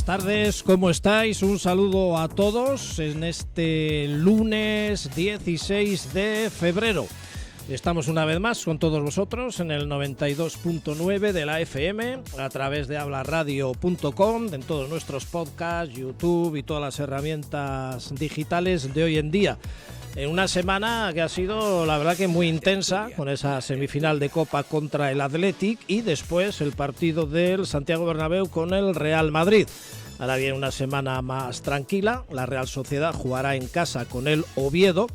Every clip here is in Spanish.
tardes, ¿cómo estáis? Un saludo a todos en este lunes 16 de febrero. Estamos una vez más con todos vosotros en el 92.9 de la FM, a través de hablarradio.com, en todos nuestros podcasts, YouTube y todas las herramientas digitales de hoy en día. En una semana que ha sido, la verdad, que muy intensa, con esa semifinal de Copa contra el Athletic y después el partido del Santiago Bernabéu con el Real Madrid. Ahora viene una semana más tranquila, la Real Sociedad jugará en casa con el Oviedo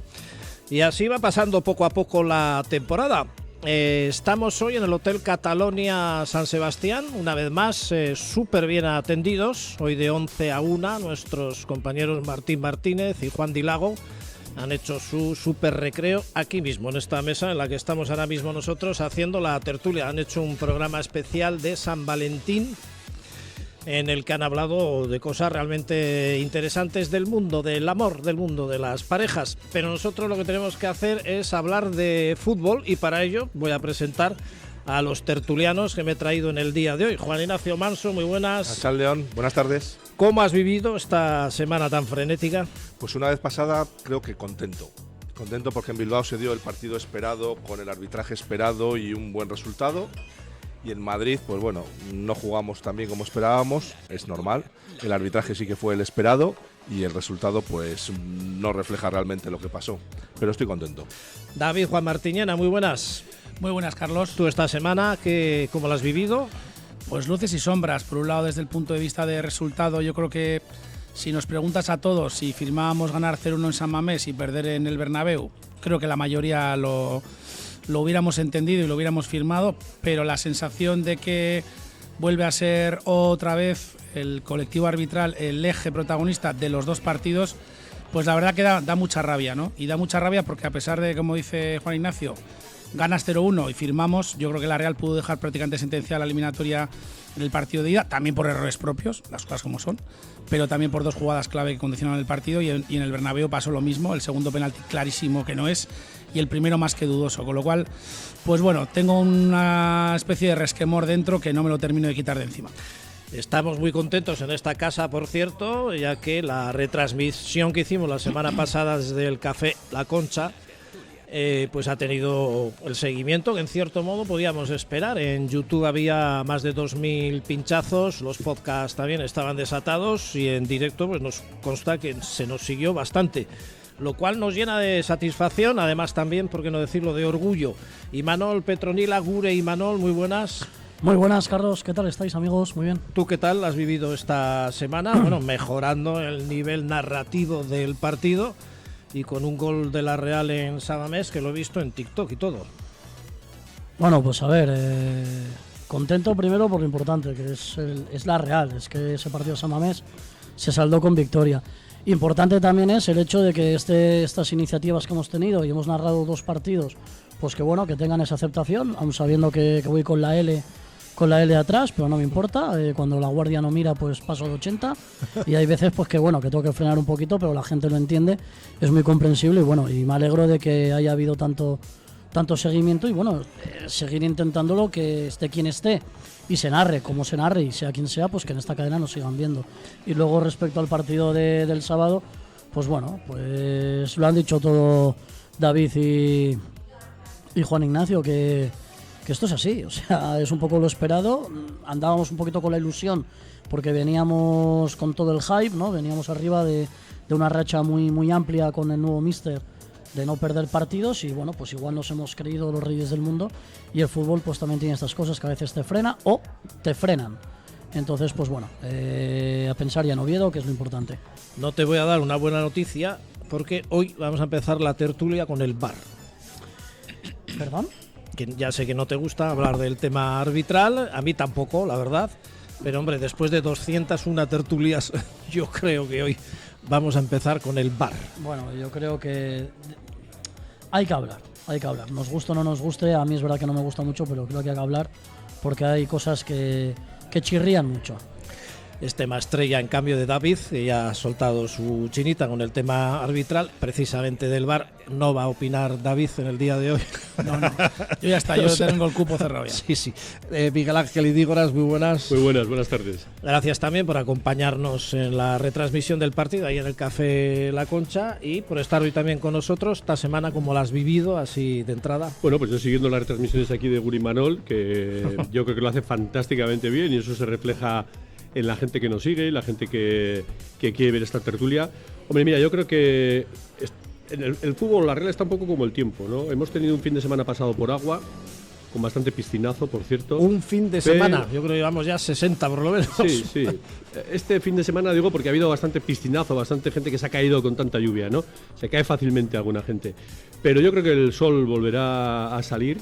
y así va pasando poco a poco la temporada. Estamos hoy en el Hotel Catalonia San Sebastián, una vez más súper bien atendidos. Hoy de 11 a 1 nuestros compañeros Martín Martínez y Juan Dilago han hecho su súper recreo aquí mismo, en esta mesa en la que estamos ahora mismo nosotros haciendo la tertulia. Han hecho un programa especial de San Valentín en el que han hablado de cosas realmente interesantes del mundo del amor, del mundo de las parejas. Pero nosotros lo que tenemos que hacer es hablar de fútbol y para ello voy a presentar a los tertulianos que me he traído en el día de hoy. Juan Ignacio Manso, muy buenas. Achal León, buenas tardes. ¿Cómo has vivido esta semana tan frenética? Pues una vez pasada creo que contento. Contento porque en Bilbao se dio el partido esperado, con el arbitraje esperado y un buen resultado. Y en Madrid, pues bueno, no jugamos tan bien como esperábamos, es normal. El arbitraje sí que fue el esperado y el resultado pues no refleja realmente lo que pasó. Pero estoy contento. David Juan Martiñena, muy buenas. Muy buenas, Carlos. ¿Tú esta semana cómo la has vivido? Pues luces y sombras. Por un lado, desde el punto de vista de resultado, yo creo que si nos preguntas a todos si firmábamos ganar 0-1 en San Mamés y perder en el Bernabéu, creo que la mayoría lo hubiéramos entendido y lo hubiéramos firmado, pero la sensación de que vuelve a ser otra vez el colectivo arbitral el eje protagonista de los dos partidos, pues la verdad que da mucha rabia, ¿no? Y da mucha rabia porque a pesar de, como dice Juan Ignacio, ganas 0-1 y firmamos, yo creo que la Real pudo dejar prácticamente sentenciada la eliminatoria en el partido de ida, también por errores propios, las cosas como son, pero también por dos jugadas clave que condicionaron el partido y en el Bernabéu pasó lo mismo, el segundo penalti clarísimo que no es y el primero más que dudoso, con lo cual, pues bueno, tengo una especie de resquemor dentro que no me lo termino de quitar de encima. Estamos muy contentos en esta casa, por cierto, ya que la retransmisión que hicimos la semana pasada desde el Café La Concha pues ha tenido el seguimiento que en cierto modo podíamos esperar. En YouTube había más de 2.000 pinchazos, los podcasts también estaban desatados y en directo pues nos consta que se nos siguió bastante, lo cual nos llena de satisfacción, además también, por qué no decirlo, de orgullo. Imanol Petronila, Gure Imanol, muy buenas. Muy buenas, Carlos, ¿qué tal estáis, amigos? Muy bien. ¿Tú qué tal has vivido esta semana? Bueno, mejorando el nivel narrativo del partido y con un gol de la Real en San Mamés que lo he visto en TikTok y todo. Bueno, pues a ver, contento primero por lo importante, que es la Real, es que ese partido de San Mamés se saldó con victoria. Importante también es el hecho de que estas iniciativas que hemos tenido y hemos narrado dos partidos, pues que bueno, que tengan esa aceptación, aun sabiendo que voy con la L atrás, pero no me importa, cuando la guardia no mira pues paso de 80 y hay veces pues que bueno, que tengo que frenar un poquito, pero la gente lo entiende, es muy comprensible y bueno, y me alegro de que haya habido tanto seguimiento y bueno, seguir intentándolo, que esté quien esté y se narre como se narre y sea quien sea, pues que en esta cadena nos sigan viendo. Y luego respecto al partido del sábado, pues bueno, pues lo han dicho todo David y Juan Ignacio, que esto es así, o sea, es un poco lo esperado. Andábamos un poquito con la ilusión porque veníamos con todo el hype, ¿no? Veníamos arriba de una racha muy, muy amplia con el nuevo míster, de no perder partidos y bueno, pues igual nos hemos creído los reyes del mundo y el fútbol pues también tiene estas cosas que a veces te frena o te frenan. Entonces, pues bueno, a pensar ya en Oviedo, que es lo importante. No te voy a dar una buena noticia porque hoy vamos a empezar la tertulia con el VAR. ¿Perdón? Que ya sé que no te gusta hablar del tema arbitral, a mí tampoco, la verdad, pero hombre, después de 201 tertulias, yo creo que hoy vamos a empezar con el VAR. Bueno, yo creo que hay que hablar, nos guste o no nos guste, a mí es verdad que no me gusta mucho, pero creo que hay que hablar porque hay cosas que chirrían mucho. es tema estrella en cambio de David, que ya ha soltado su chinita con el tema arbitral, precisamente del VAR. No va a opinar David en el día de hoy. No. Yo ya está, yo tengo el cupo cerrado ya. Sí. Miguel Ángel Idígoras, muy buenas. Muy buenas tardes. Gracias también por acompañarnos en la retransmisión del partido ahí en el Café La Concha y por estar hoy también con nosotros. Esta semana, ¿cómo la has vivido así de entrada? Bueno, pues yo siguiendo las retransmisiones aquí de Guri Manol, que yo creo que lo hace fantásticamente bien y eso se refleja en la gente que nos sigue, la gente que quiere ver esta tertulia. Hombre, mira, yo creo que en el fútbol la regla está un poco como el tiempo, ¿no? Hemos tenido un fin de semana pasado por agua, con bastante piscinazo, por cierto. Un fin de semana, yo creo que llevamos ya 60 por lo menos. Sí. Este fin de semana digo porque ha habido bastante piscinazo, bastante gente que se ha caído con tanta lluvia, ¿no? Se cae fácilmente alguna gente. Pero yo creo que el sol volverá a salir.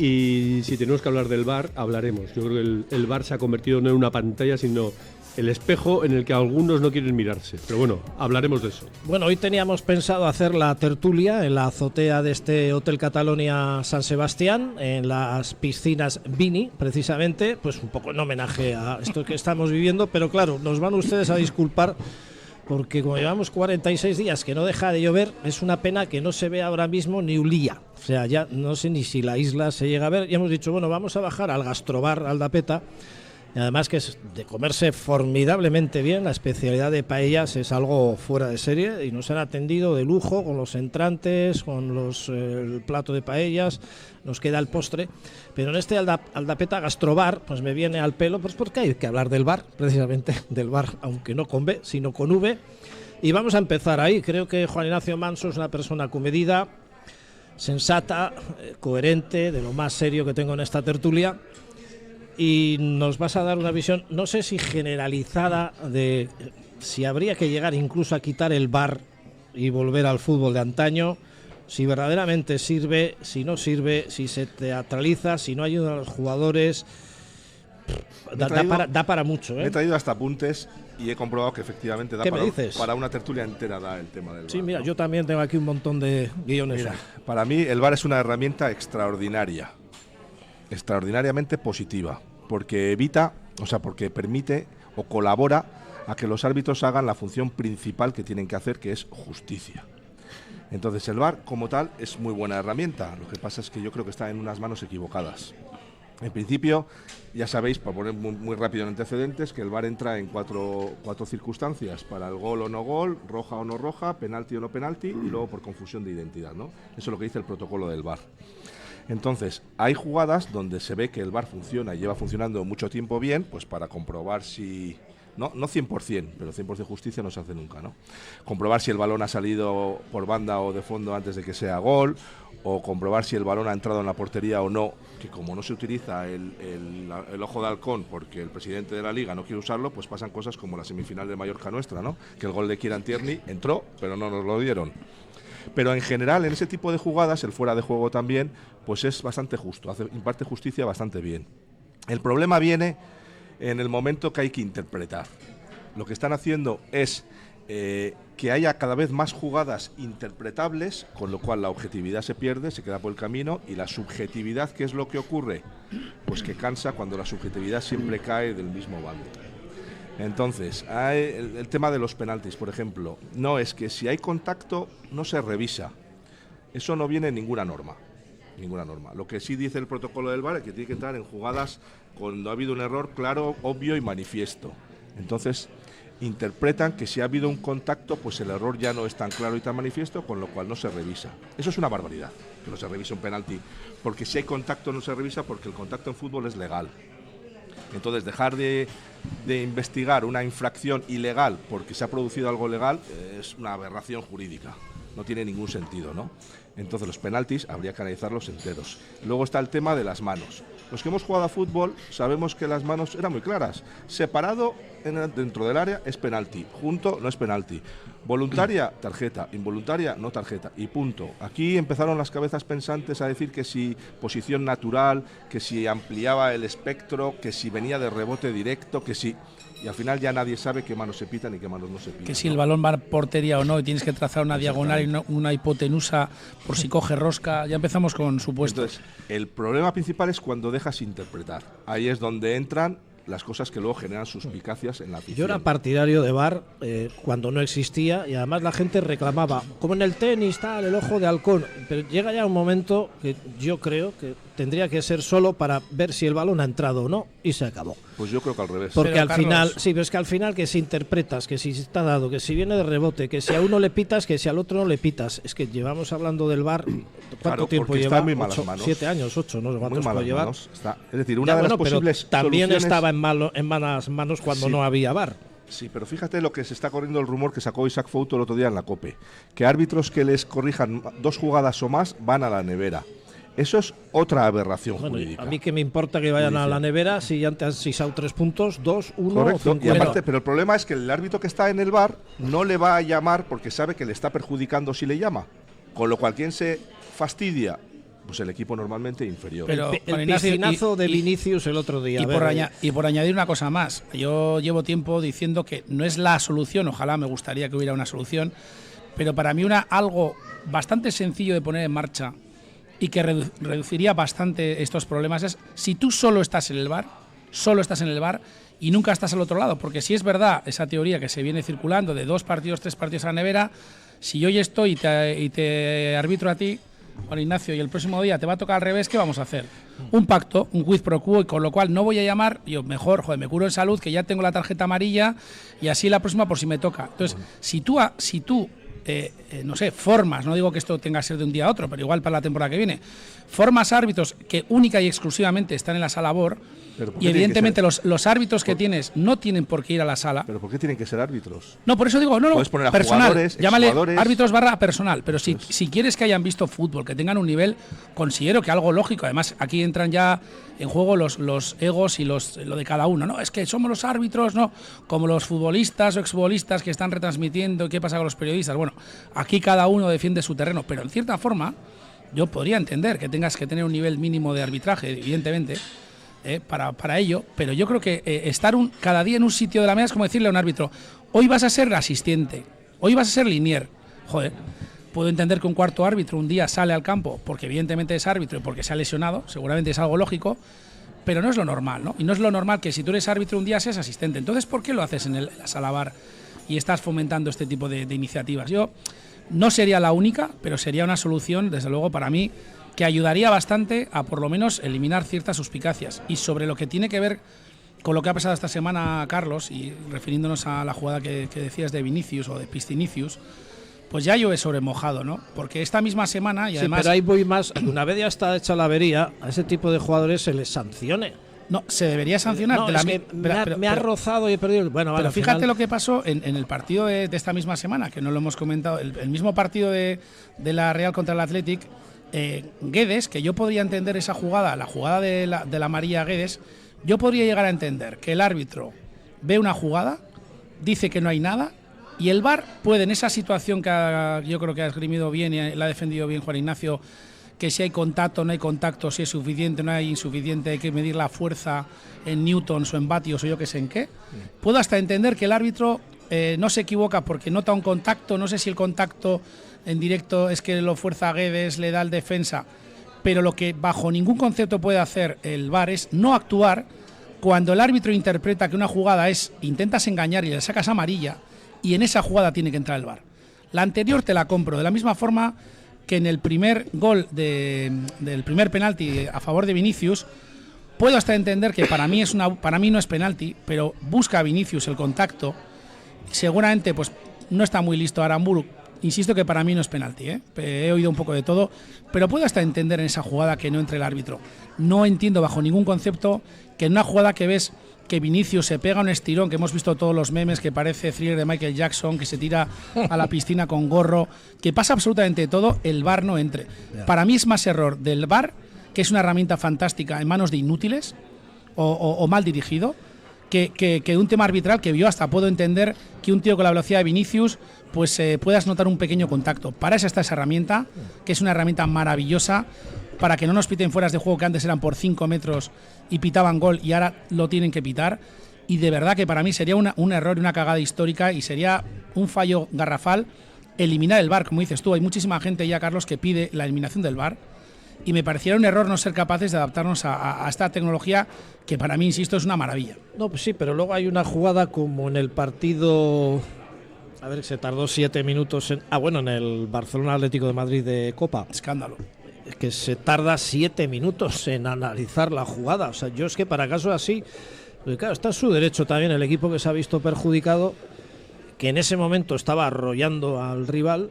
Y si tenemos que hablar del VAR, hablaremos. Yo creo que el VAR se ha convertido no en una pantalla, sino el espejo en el que algunos no quieren mirarse. Pero bueno, hablaremos de eso. Bueno, hoy teníamos pensado hacer la tertulia en la azotea de este Hotel Catalonia San Sebastián, en las piscinas Vini, precisamente, pues un poco en homenaje a esto que estamos viviendo. Pero claro, nos van ustedes a disculpar, porque como llevamos 46 días que no deja de llover, es una pena que no se vea ahora mismo ni Ulía. O sea, ya no sé ni si la isla se llega a ver. Y hemos dicho, bueno, vamos a bajar al gastrobar Aldapeta. Y además que es de comerse formidablemente bien. La especialidad de paellas es algo fuera de serie. Y nos han atendido de lujo con los entrantes, con el plato de paellas. Nos queda el postre. Pero en este Aldapeta Gastrobar, pues me viene al pelo, pues porque hay que hablar del bar, precisamente del bar, aunque no con B, sino con V. Y vamos a empezar ahí. Creo que Juan Ignacio Manso es una persona comedida, sensata, coherente, de lo más serio que tengo en esta tertulia. Y nos vas a dar una visión, no sé si generalizada, de si habría que llegar incluso a quitar el VAR y volver al fútbol de antaño, si verdaderamente sirve, si no sirve, si se teatraliza, si no ayuda a los jugadores. Da para mucho, ¿eh? Me he traído hasta apuntes y he comprobado que efectivamente da para una tertulia entera da el tema del VAR. Sí, mira, ¿no? yo también tengo aquí un montón de guiones. Mira, para mí el VAR es una herramienta extraordinaria, extraordinariamente positiva, porque porque permite o colabora a que los árbitros hagan la función principal que tienen que hacer, que es justicia. Entonces el VAR como tal es muy buena herramienta, lo que pasa es que yo creo que está en unas manos equivocadas. En principio, ya sabéis, para poner muy rápido en antecedentes, que el VAR entra en cuatro circunstancias: para el gol o no gol, roja o no roja, penalti o no penalti, y luego por confusión de identidad, ¿no? Eso es lo que dice el protocolo del VAR. Entonces, hay jugadas donde se ve que el VAR funciona y lleva funcionando mucho tiempo bien, pues para comprobar si... No 100%, pero 100% justicia no se hace nunca, ¿no? Comprobar si el balón ha salido por banda o de fondo antes de que sea gol, o comprobar si el balón ha entrado en la portería o no, que como no se utiliza el ojo de halcón porque el presidente de la Liga no quiere usarlo, pues pasan cosas como la semifinal de Mallorca nuestra, ¿no? Que el gol de Kieran Tierney entró, pero no nos lo dieron. Pero en general, en ese tipo de jugadas, el fuera de juego también, pues es bastante justo, imparte justicia bastante bien. El problema viene en el momento que hay que interpretar. Lo que están haciendo es que haya cada vez más jugadas interpretables, con lo cual la objetividad se pierde, se queda por el camino, y la subjetividad, ¿qué es lo que ocurre? Pues que cansa cuando la subjetividad siempre cae del mismo bando. Entonces, hay el tema de los penaltis, por ejemplo. No, es que si hay contacto no se revisa. Eso no viene en ninguna norma. Lo que sí dice el protocolo del VAR es que tiene que entrar en jugadas cuando ha habido un error claro, obvio y manifiesto. Entonces, interpretan que si ha habido un contacto, pues el error ya no es tan claro y tan manifiesto, con lo cual no se revisa. Eso es una barbaridad, que no se revise un penalti, porque si hay contacto no se revisa, porque el contacto en fútbol es legal. Entonces, dejar de investigar una infracción ilegal porque se ha producido algo legal es una aberración jurídica. No tiene ningún sentido, ¿no? Entonces, los penaltis habría que analizarlos enteros. Luego está el tema de las manos. Los que hemos jugado a fútbol sabemos que las manos eran muy claras. Separado dentro del área es penalti, junto no es penalti. Voluntaria, tarjeta, involuntaria, no tarjeta, y punto. Aquí empezaron las cabezas pensantes a decir que si posición natural, que si ampliaba el espectro, que si venía de rebote directo, que si... Y al final ya nadie sabe qué manos se pitan y qué manos no se pitan. Que si el balón va a portería o no, y tienes que trazar una diagonal y una hipotenusa por si coge rosca. Ya empezamos con supuestos. Entonces, el problema principal es cuando dejas interpretar. Ahí es donde entran las cosas que luego generan suspicacias en la afición. Yo era partidario de VAR cuando no existía, y además la gente reclamaba, como en el tenis, tal, el ojo de halcón. Pero llega ya un momento que yo creo que tendría que ser solo para ver si el balón ha entrado o no, y se acabó. Pues yo creo que al revés. Porque Pero, al Carlos, final, sí, pero es que al final que si interpretas, que si está dado, que si viene de rebote, que si a uno le pitas, que si al otro no le pitas. Es que llevamos hablando del VAR, ¿cuánto Claro, tiempo porque lleva? está en muy malas manos. 7 años, 8, no sé Muy cuántos puede malas llevar. manos. Es decir, una Ya, de las bueno, pero posibles también soluciones- estaba en malas manos cuando Sí. no había VAR. Sí, pero fíjate lo que se está corriendo, el rumor que sacó Isaac Fouto el otro día en la COPE, que árbitros que les corrijan 2 jugadas o más van a la nevera. Eso es otra aberración Bueno, jurídica. a mí que me importa que vayan a la Judicial. nevera si ya te han sisado 3 puntos, 2, 1 Correcto, o y 50. aparte, pero el problema es que el árbitro que está en el VAR no le va a llamar porque sabe que le está perjudicando si le llama. Con lo cual, ¿quién se fastidia? Pues el equipo normalmente inferior. Pero, El Juan Ignacio, piscinazo de Vinicius el otro día. Y a por, ver, y por añadir una cosa más, yo llevo tiempo diciendo que no es la solución, ojalá me gustaría que hubiera una solución, pero para mí algo bastante sencillo de poner en marcha y que reduciría bastante estos problemas es si tú solo estás en el VAR y nunca estás al otro lado, porque si es verdad esa teoría que se viene circulando de 2 partidos, 3 partidos a la nevera, si yo ya estoy y te arbitro a ti, Juan Ignacio, y el próximo día te va a tocar al revés, ¿qué vamos a hacer? Un pacto, un quid pro quo, y con lo cual no voy a llamar, yo mejor, me curo en salud, que ya tengo la tarjeta amarilla, y así la próxima por si me toca. Entonces, si tú no sé, formas, no digo que esto tenga que ser de un día a otro, pero igual para la temporada que viene, formas árbitros que única y exclusivamente están en la sala BOR, Pero ¿por y qué tienen que evidentemente ser? los árbitros que tienes no tienen por qué ir a la sala. ¿Pero por qué tienen que ser árbitros? No, por eso digo, no, Puedes poner a personal, jugadores, llámale exjugadores. árbitros / personal, pero si quieres que hayan visto fútbol, que tengan un nivel, considero que algo lógico, además aquí entran ya en juego los egos y lo de cada uno, no, es que somos los árbitros, no, como los futbolistas o exfutbolistas que están retransmitiendo, ¿qué pasa con los periodistas? Bueno, aquí cada uno defiende su terreno, pero en cierta forma yo podría entender que tengas que tener un nivel mínimo de arbitraje, evidentemente, para ello, pero yo creo que estar cada día en un sitio de la mesa es como decirle a un árbitro, hoy vas a ser asistente, hoy vas a ser linier. Joder, puedo entender que un cuarto árbitro un día sale al campo porque evidentemente es árbitro y porque se ha lesionado, seguramente es algo lógico, pero no es lo normal, ¿no? Y no es lo normal que si tú eres árbitro un día seas asistente. Entonces, ¿por qué lo haces en la sala VAR y estás fomentando este tipo de iniciativas? Yo no sería la única, pero sería una solución, desde luego, para mí, que ayudaría bastante a por lo menos eliminar ciertas suspicacias. Y sobre lo que tiene que ver con lo que ha pasado esta semana, Carlos, y refiriéndonos a la jugada que decías de Vinicius o de Piscinicius, pues ya yo he sobremojado, ¿no? Porque esta misma semana, y sí, además... pero ahí voy más, una vez ya está hecha la avería, a ese tipo de jugadores se les sancione. No, se debería sancionar. No, de la es que me ha rozado y he perdido. Bueno, vale, pero al fíjate final, lo que pasó en el partido de esta misma semana, que no lo hemos comentado, el mismo partido de la Real contra el Athletic, Guedes, que yo podría entender esa jugada, la jugada de la amarilla Guedes, yo podría llegar a entender que el árbitro ve una jugada, dice que no hay nada, y el VAR puede, en esa situación que yo creo que ha esgrimido bien y la ha defendido bien Juan Ignacio, que si hay contacto, no hay contacto, si es suficiente, no hay insuficiente, hay que medir la fuerza en newtons o en vatios o yo qué sé en qué. Puedo hasta entender que el árbitro no se equivoca porque nota un contacto, no sé si el contacto en directo es que lo fuerza a Guedes, le da al defensa, pero lo que bajo ningún concepto puede hacer el VAR es no actuar cuando el árbitro interpreta que una jugada intentas engañar y le sacas amarilla, y en esa jugada tiene que entrar el VAR. La anterior te la compro, de la misma forma que en el primer gol del primer penalti a favor de Vinicius, puedo hasta entender que para mí no es penalti, pero busca a Vinicius el contacto. Seguramente pues no está muy listo Aramburu. Insisto que para mí no es penalti, he oído un poco de todo, pero puedo hasta entender en esa jugada que no entre el árbitro. No entiendo bajo ningún concepto que en una jugada que ves que Vinicius se pega un estirón, que hemos visto todos los memes, que parece thriller de Michael Jackson, que se tira a la piscina con gorro, que pasa absolutamente todo, el VAR no entre. Para mí es más error del VAR, que es una herramienta fantástica en manos de inútiles o mal dirigido, que un tema arbitral que yo hasta puedo entender que un tío con la velocidad de Vinicius pues puedas notar un pequeño contacto. Para eso está esa herramienta, que es una herramienta maravillosa, para que no nos piten fueras de juego que antes eran por 5 metros y pitaban gol y ahora lo tienen que pitar. Y de verdad que para mí sería un error y una cagada histórica y sería un fallo garrafal eliminar el VAR. Como dices tú, hay muchísima gente ya, Carlos, que pide la eliminación del VAR y me pareciera un error no ser capaces de adaptarnos a esta tecnología que para mí, insisto, es una maravilla. No, pues sí, pero luego hay una jugada como en el partido, a ver, se tardó 7 minutos en el Barcelona Atlético de Madrid de Copa. Escándalo. Es que se tarda 7 minutos en analizar la jugada. O sea, yo es que para casos así, pues claro, está en su derecho también el equipo que se ha visto perjudicado, que en ese momento estaba arrollando al rival,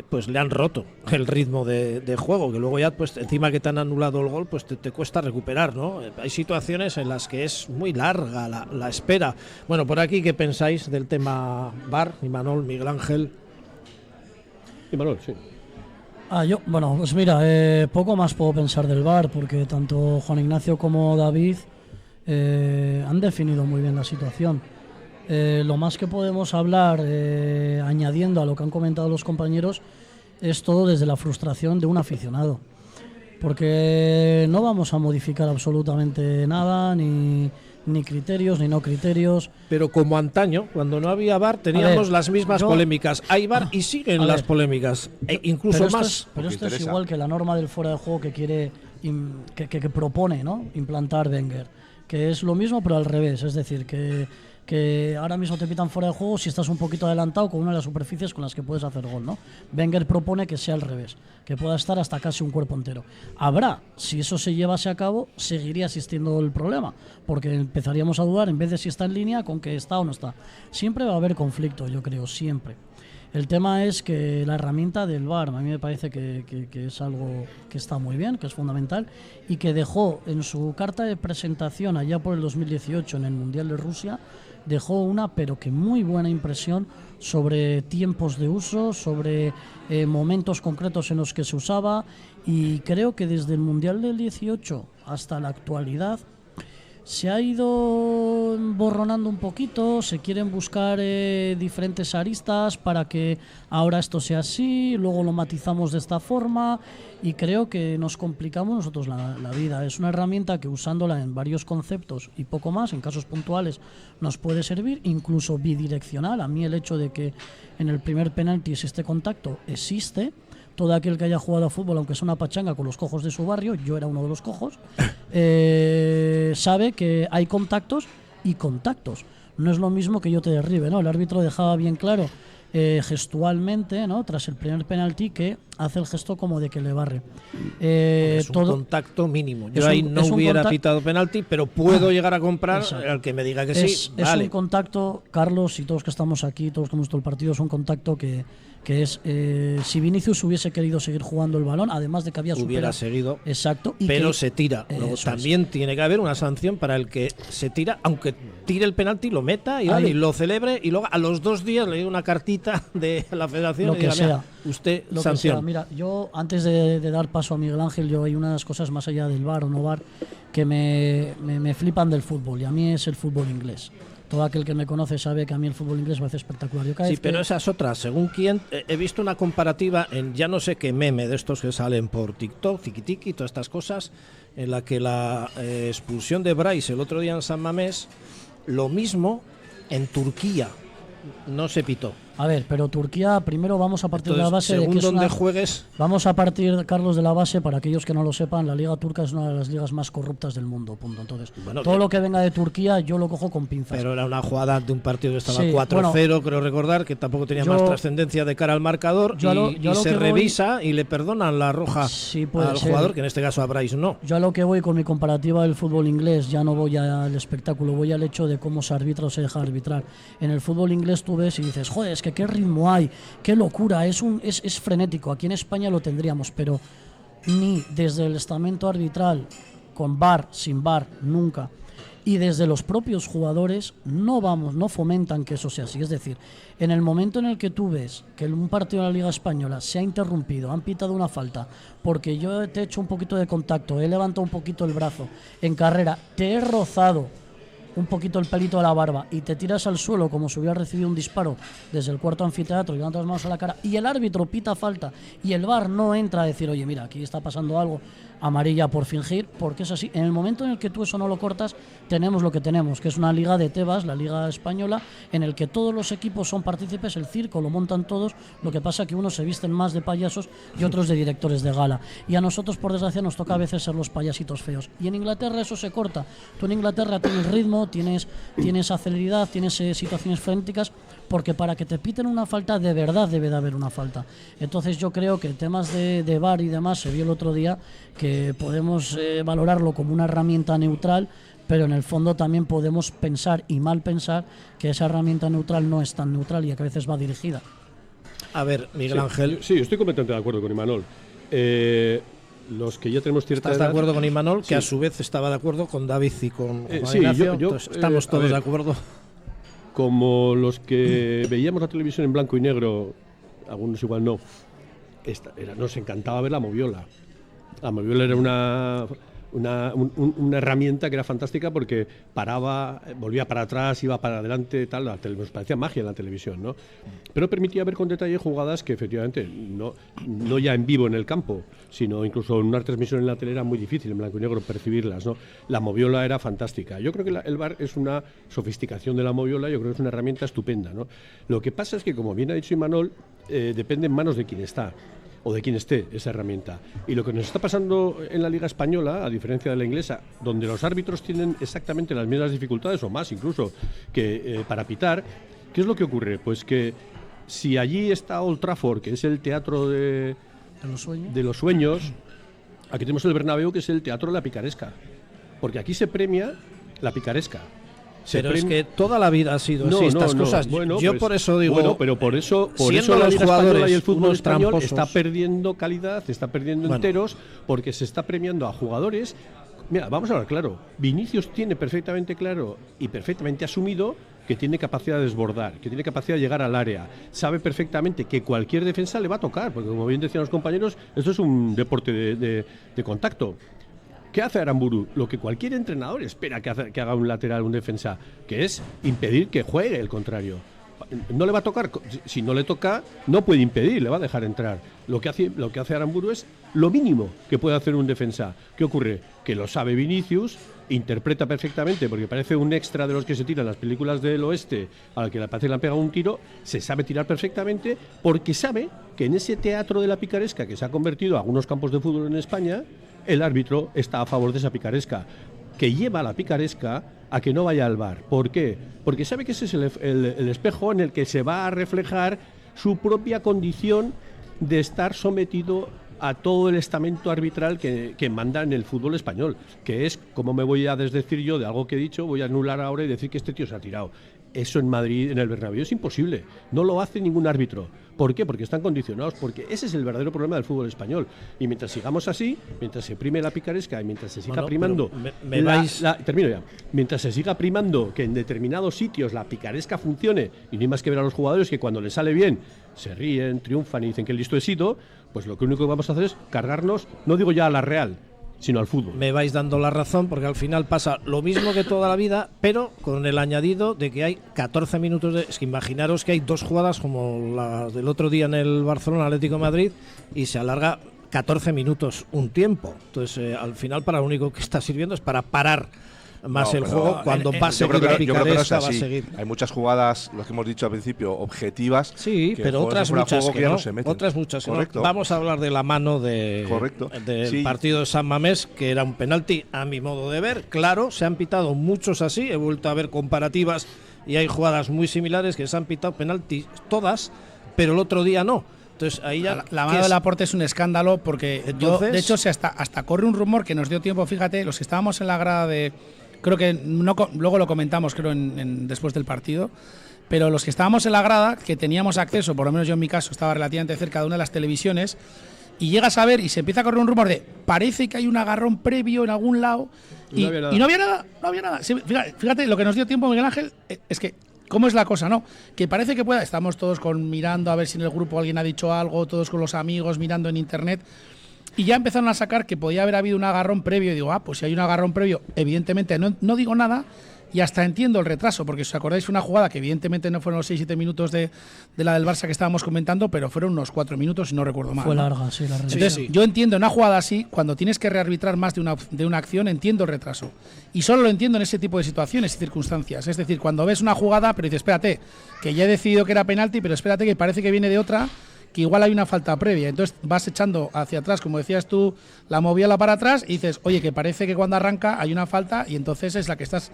pues le han roto el ritmo de juego, que luego ya, pues encima que te han anulado el gol, pues te cuesta recuperar, ¿no? Hay situaciones en las que es muy larga la espera. Bueno, por aquí, ¿qué pensáis del tema VAR? Imanol, Miguel Ángel. Imanol, sí. Bueno, pues mira, poco más puedo pensar del VAR, porque tanto Juan Ignacio como David han definido muy bien la situación. Lo más que podemos hablar, añadiendo a lo que han comentado los compañeros, es todo desde la frustración de un aficionado. Porque no vamos a modificar absolutamente nada, ni criterios, ni no criterios. Pero como antaño, cuando no había VAR, teníamos las mismas polémicas. Hay VAR y siguen las polémicas, incluso más. Pero esto es igual que la norma del fuera de juego que quiere que propone, ¿no?, implantar Wenger, que es lo mismo pero al revés, es decir, que ahora mismo te pitan fuera de juego si estás un poquito adelantado con una de las superficies con las que puedes hacer gol, ¿no? Wenger propone que sea al revés, que pueda estar hasta casi un cuerpo entero. Si eso se llevase a cabo, seguiría existiendo el problema, porque empezaríamos a dudar, en vez de si está en línea, con que está o no está. Siempre va a haber conflicto, yo creo, siempre. El tema es que la herramienta del VAR a mí me parece que es algo que está muy bien, que es fundamental, y que dejó en su carta de presentación allá por el 2018 en el Mundial de Rusia, dejó una pero que muy buena impresión sobre tiempos de uso, sobre momentos concretos en los que se usaba, y creo que desde el Mundial del 18 hasta la actualidad se ha ido borronando un poquito, se quieren buscar diferentes aristas para que ahora esto sea así, luego lo matizamos de esta forma, y creo que nos complicamos nosotros la vida. Es una herramienta que, usándola en varios conceptos y poco más, en casos puntuales, nos puede servir, incluso bidireccional. A mí el hecho de que en el primer penalti existe contacto, existe. Todo aquel que haya jugado a fútbol, aunque sea una pachanga con los cojos de su barrio, yo era uno de los cojos, sabe que hay contactos y contactos. No es lo mismo que yo te derribe, ¿no? El árbitro dejaba bien claro gestualmente, ¿no?, tras el primer penalti, que hace el gesto como de que le barre. Es un contacto mínimo. Yo ahí no hubiera pitado penalti, pero puedo llegar a comprar al que me diga que sí. Es un contacto, Carlos, y todos que estamos aquí, todos que hemos visto el partido, es un contacto que es, si Vinicius hubiese querido seguir jugando el balón, además de que había superado, hubiera seguido, exacto, pero se tira. Luego también tiene que haber una sanción para el que se tira, aunque tire el penalti, lo meta y lo celebre, y luego a los 2 días le dé una cartita de la federación lo y que diga, sea, usted lo sanción. Que sea. Mira, yo antes de dar paso a Miguel Ángel, yo hay unas cosas más allá del VAR o no VAR que me flipan del fútbol, y a mí es el fútbol inglés. Todo aquel que me conoce sabe que a mí el fútbol inglés me hace espectacular. Sí, pero esa es otra. Según quién, he visto una comparativa en ya no sé qué meme de estos que salen por TikTok, tiki-tiki, todas estas cosas, en la que la expulsión de Bryce el otro día en San Mamés, lo mismo en Turquía, no se pitó. A ver, pero Turquía, primero vamos a partir de la base según de que es donde juegues. Vamos a partir, Carlos, de la base, para aquellos que no lo sepan, la Liga Turca es una de las ligas más corruptas del mundo, punto. Entonces, todo lo que venga de Turquía yo lo cojo con pinzas. Pero era una jugada de un partido que estaba 4-0, creo recordar, que tampoco tenía más trascendencia de cara al marcador, y se revisa y le perdonan la roja al jugador, que en este caso a Bryce no. Yo a lo que voy con mi comparativa del fútbol inglés, ya no voy al espectáculo, voy al hecho de cómo se arbitra o se deja arbitrar. En el fútbol inglés tú ves y dices, joder, es que qué ritmo hay, qué locura, es frenético. Aquí en España lo tendríamos, pero ni desde el estamento arbitral, con VAR, sin VAR, nunca, y desde los propios jugadores no fomentan que eso sea así. Es decir, en el momento en el que tú ves que un partido de la Liga Española se ha interrumpido, han pitado una falta porque yo te he hecho un poquito de contacto, he levantado un poquito el brazo en carrera, te he rozado un poquito el pelito de la barba y te tiras al suelo como si hubieras recibido un disparo desde el cuarto anfiteatro y llevando las manos a la cara y el árbitro pita falta y el VAR no entra a decir, oye, mira, aquí está pasando algo, amarilla por fingir, porque es así. En el momento en el que tú eso no lo cortas, tenemos lo que tenemos, que es una liga de Tebas, la liga española, en el que todos los equipos son partícipes, el circo lo montan todos, lo que pasa que unos se visten más de payasos y otros de directores de gala. Y a nosotros, por desgracia, nos toca a veces ser los payasitos feos. Y en Inglaterra eso se corta. Tú en Inglaterra tienes ritmo, tienes celeridad, tienes situaciones frenéticas, porque para que te piten una falta, de verdad debe de haber una falta. Entonces yo creo que temas de VAR y demás, se vio el otro día, que podemos valorarlo como una herramienta neutral, pero en el fondo también podemos pensar, y mal pensar, que esa herramienta neutral no es tan neutral y que a veces va dirigida. A ver, Miguel Ángel. Sí, estoy completamente de acuerdo con Imanol. Los que ya tenemos cierta ¿Estás edad, de acuerdo con Imanol? Sí. Que a su vez estaba de acuerdo con David y con Juan sí, Ignacio. yo, Entonces, estamos todos de acuerdo. Como los que veíamos la televisión en blanco y negro, algunos igual no, nos encantaba ver la moviola. La moviola era una herramienta que era fantástica porque paraba, volvía para atrás, iba para adelante, tal, nos parecía magia en la televisión, ¿no? Pero permitía ver con detalle jugadas que efectivamente no ya en vivo en el campo, sino incluso en una transmisión en la tele era muy difícil en blanco y negro percibirlas, ¿no? La moviola era fantástica. Yo creo que el VAR es una sofisticación de la moviola, yo creo que es una herramienta estupenda, ¿no? Lo que pasa es que, como bien ha dicho Imanol, depende en manos de quien está o de quien esté esa herramienta. Y lo que nos está pasando en la Liga Española, a diferencia de la inglesa, donde los árbitros tienen exactamente las mismas dificultades, o más incluso, que para pitar, ¿qué es lo que ocurre? Pues que si allí está Old Trafford, que es el teatro de los sueños, aquí tenemos el Bernabéu, que es el teatro de la picaresca. Porque aquí se premia la picaresca. Pero es que toda la vida ha sido así, estas cosas. Bueno, yo pues, por eso digo... Bueno, pero por eso siendo la los Liga jugadores Española y el fútbol unos español tramposos, está perdiendo calidad, está perdiendo enteros, porque se está premiando a jugadores. Mira, vamos a hablar claro. Vinicius tiene perfectamente claro y perfectamente asumido que tiene capacidad de desbordar, que tiene capacidad de llegar al área. Sabe perfectamente que cualquier defensa le va a tocar, porque como bien decían los compañeros, esto es un deporte de contacto. ¿Qué hace Aramburu? Lo que cualquier entrenador espera que haga un lateral, un defensa, que es impedir que juegue el contrario. No le va a tocar, si no le toca, no puede impedir, le va a dejar entrar. Lo que hace Aramburu es lo mínimo que puede hacer un defensa. ¿Qué ocurre? Que lo sabe Vinicius, interpreta perfectamente, porque parece un extra de los que se tiran las películas del oeste, al que le parece que le han pegado un tiro, se sabe tirar perfectamente, porque sabe que en ese teatro de la picaresca que se ha convertido en algunos campos de fútbol en España, el árbitro está a favor de esa picaresca, que lleva a la picaresca a que no vaya al VAR. ¿Por qué? Porque sabe que ese es el espejo en el que se va a reflejar su propia condición de estar sometido a todo el estamento arbitral que manda en el fútbol español, que es, como me voy a desdecir yo de algo que he dicho, voy a anular ahora y decir que este tío se ha tirado. Eso en Madrid, en el Bernabéu, es imposible. No lo hace ningún árbitro. ¿Por qué? Porque están condicionados, porque ese es el verdadero problema del fútbol español. Y mientras sigamos así, mientras se prime la picaresca y mientras se siga primando... termino ya. Mientras se siga primando que en determinados sitios la picaresca funcione, y no hay más que ver a los jugadores que cuando les sale bien se ríen, triunfan y dicen que listo he sido, pues lo único que vamos a hacer es cargarnos, no digo ya a la Real, sino al fútbol. Me vais dando la razón, porque al final pasa lo mismo que toda la vida, pero con el añadido de que hay 14 minutos de... Es que imaginaros que hay dos jugadas como la del otro día en el Barcelona Atlético de Madrid y se alarga 14 minutos un tiempo. Entonces, al final, para lo único que está sirviendo es para parar más el juego. Cuando va a seguir la picaresca, va a seguir. Hay muchas jugadas, lo que hemos dicho al principio, objetivas. Sí, pero otras muchas que no. Otras muchas que no. Vamos a hablar de la mano del partido de San Mamés, que era un penalti a mi modo de ver. Claro, se han pitado muchos así. He vuelto a ver comparativas y hay jugadas muy similares que se han pitado penaltis todas, pero el otro día no. Entonces, ahí ya la mano del Laporte es un escándalo, porque entonces, de hecho hasta corre un rumor que nos dio tiempo, fíjate, los que estábamos en la grada de... Creo que luego lo comentamos, creo, después del partido. Pero los que estábamos en la grada, que teníamos acceso, por lo menos yo en mi caso, estaba relativamente cerca de una de las televisiones, y llegas a ver y se empieza a correr un rumor de parece que hay un agarrón previo en algún lado, y no había nada. Sí, fíjate, lo que nos dio tiempo, Miguel Ángel, es que ¿cómo es la cosa, no? Que parece que estamos todos mirando a ver si en el grupo alguien ha dicho algo, todos con los amigos mirando en internet. Y ya empezaron a sacar que podía haber habido un agarrón previo. Y digo, pues si hay un agarrón previo, evidentemente no digo nada, Y hasta entiendo el retraso, porque si os acordáis fue una jugada que evidentemente no fueron los 6-7 minutos de la del Barça que estábamos comentando, pero fueron unos 4 minutos si no recuerdo mal. Fue ¿no? larga, sí, la Entonces, sí. yo entiendo una jugada así, cuando tienes que rearbitrar más de una acción, entiendo el retraso. Y solo lo entiendo en ese tipo de situaciones y circunstancias. Es decir, cuando ves una jugada, pero dices, espérate, que ya he decidido que era penalti, pero espérate que parece que viene de otra, que igual hay una falta previa. Entonces vas echando hacia atrás, como decías tú, la moviola para atrás y dices, oye, que parece que cuando arranca hay una falta y entonces es la que estás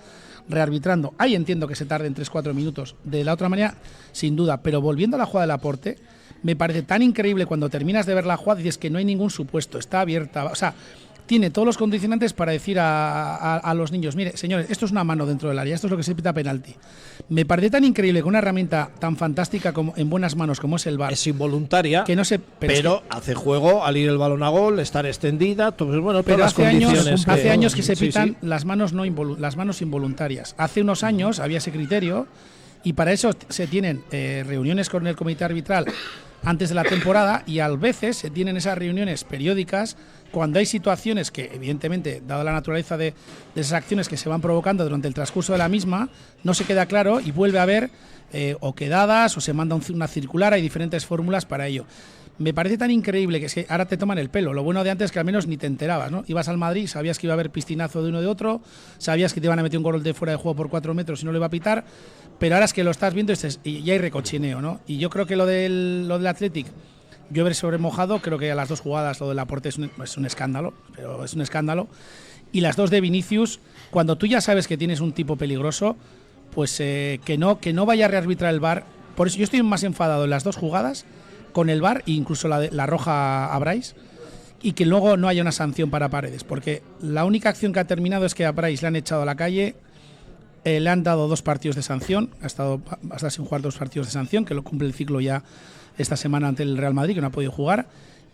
rearbitrando. Ahí entiendo que se tarden 3-4 minutos. De la otra manera, sin duda. Pero volviendo a la jugada del Laporte, me parece tan increíble cuando terminas de ver la jugada y dices que no hay ningún supuesto, está abierta. O sea, tiene todos los condicionantes para decir a los niños, mire, señores, esto es una mano dentro del área, esto es lo que se pita penalti. Me parece tan increíble que una herramienta tan fantástica como en buenas manos como es el VAR, Es involuntaria, que no se, pero hace juego al ir el balón a gol, estar extendida, pues bueno, pero todas hace las años, condiciones hace años que se sí, pitan sí. las manos las manos involuntarias. Hace unos años había ese criterio y para eso se tienen reuniones con el comité arbitral antes de la temporada y a veces se tienen esas reuniones periódicas cuando hay situaciones que, evidentemente, dado la naturaleza de esas acciones que se van provocando durante el transcurso de la misma, no se queda claro y vuelve a haber o quedadas o se manda una circular, hay diferentes fórmulas para ello. Me parece tan increíble que es que ahora te toman el pelo. Lo bueno de antes es que al menos ni te enterabas, ¿no? Ibas al Madrid, sabías que iba a haber piscinazo de uno de otro, sabías que te iban a meter un gol de fuera de juego por 4 metros y no le iba a pitar, pero ahora es que lo estás viendo y ya hay recochineo, ¿no? Y yo creo que lo del Athletic, yo haber sobremojado, creo que a las dos jugadas lo del Laporte es un escándalo, pero es un escándalo. Y las dos de Vinicius, cuando tú ya sabes que tienes un tipo peligroso, pues que no vaya a rearbitrar el VAR. Por eso yo estoy más enfadado en las dos jugadas con el VAR e incluso la roja a Brais, y que luego no haya una sanción para Paredes, porque la única acción que ha terminado es que a Brais le han echado a la calle, le han dado 2 partidos de sanción, ha estado sin jugar 2 partidos de sanción, que lo cumple el ciclo ya esta semana ante el Real Madrid, que no ha podido jugar,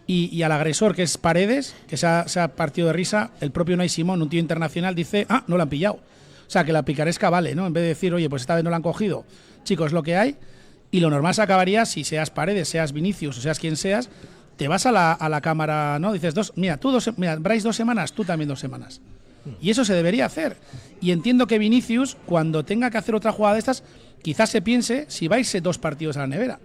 y al agresor, que es Paredes, que se ha partido de risa, el propio Unai Simón, un tío internacional, dice, no lo han pillado. O sea, que la picaresca vale, ¿no? En vez de decir, oye, pues esta vez no la han cogido, chicos, es lo que hay. Y lo normal se acabaría si seas Paredes, seas Vinicius o seas quien seas, te vas a la cámara, ¿no? Dices, Brais 2 semanas, tú también 2 semanas. Y eso se debería hacer. Y entiendo que Vinicius, cuando tenga que hacer otra jugada de estas, quizás se piense si vais 2 partidos a la nevera.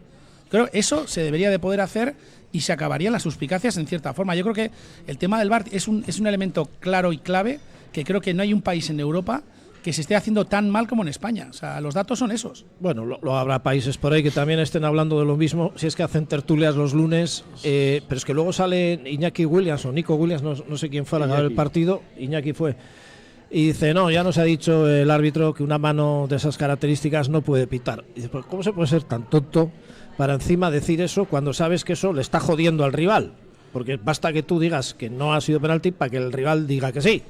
Creo que eso se debería de poder hacer y se acabarían las suspicacias en cierta forma. Yo creo que el tema del VAR es un elemento claro y clave que creo que no hay un país en Europa que se esté haciendo tan mal como en España. O sea, los datos son esos. Bueno, lo habrá países por ahí que también estén hablando de lo mismo, si es que hacen tertulias los lunes, pero es que luego sale Iñaki Williams o Nico Williams, no sé quién fue al acabar el partido, Iñaki fue, y dice, no, ya nos ha dicho el árbitro que una mano de esas características no puede pitar. Y dice, pues ¿cómo se puede ser tan tonto para encima decir eso cuando sabes que eso le está jodiendo al rival? Porque basta que tú digas que no ha sido penalti para que el rival diga que sí.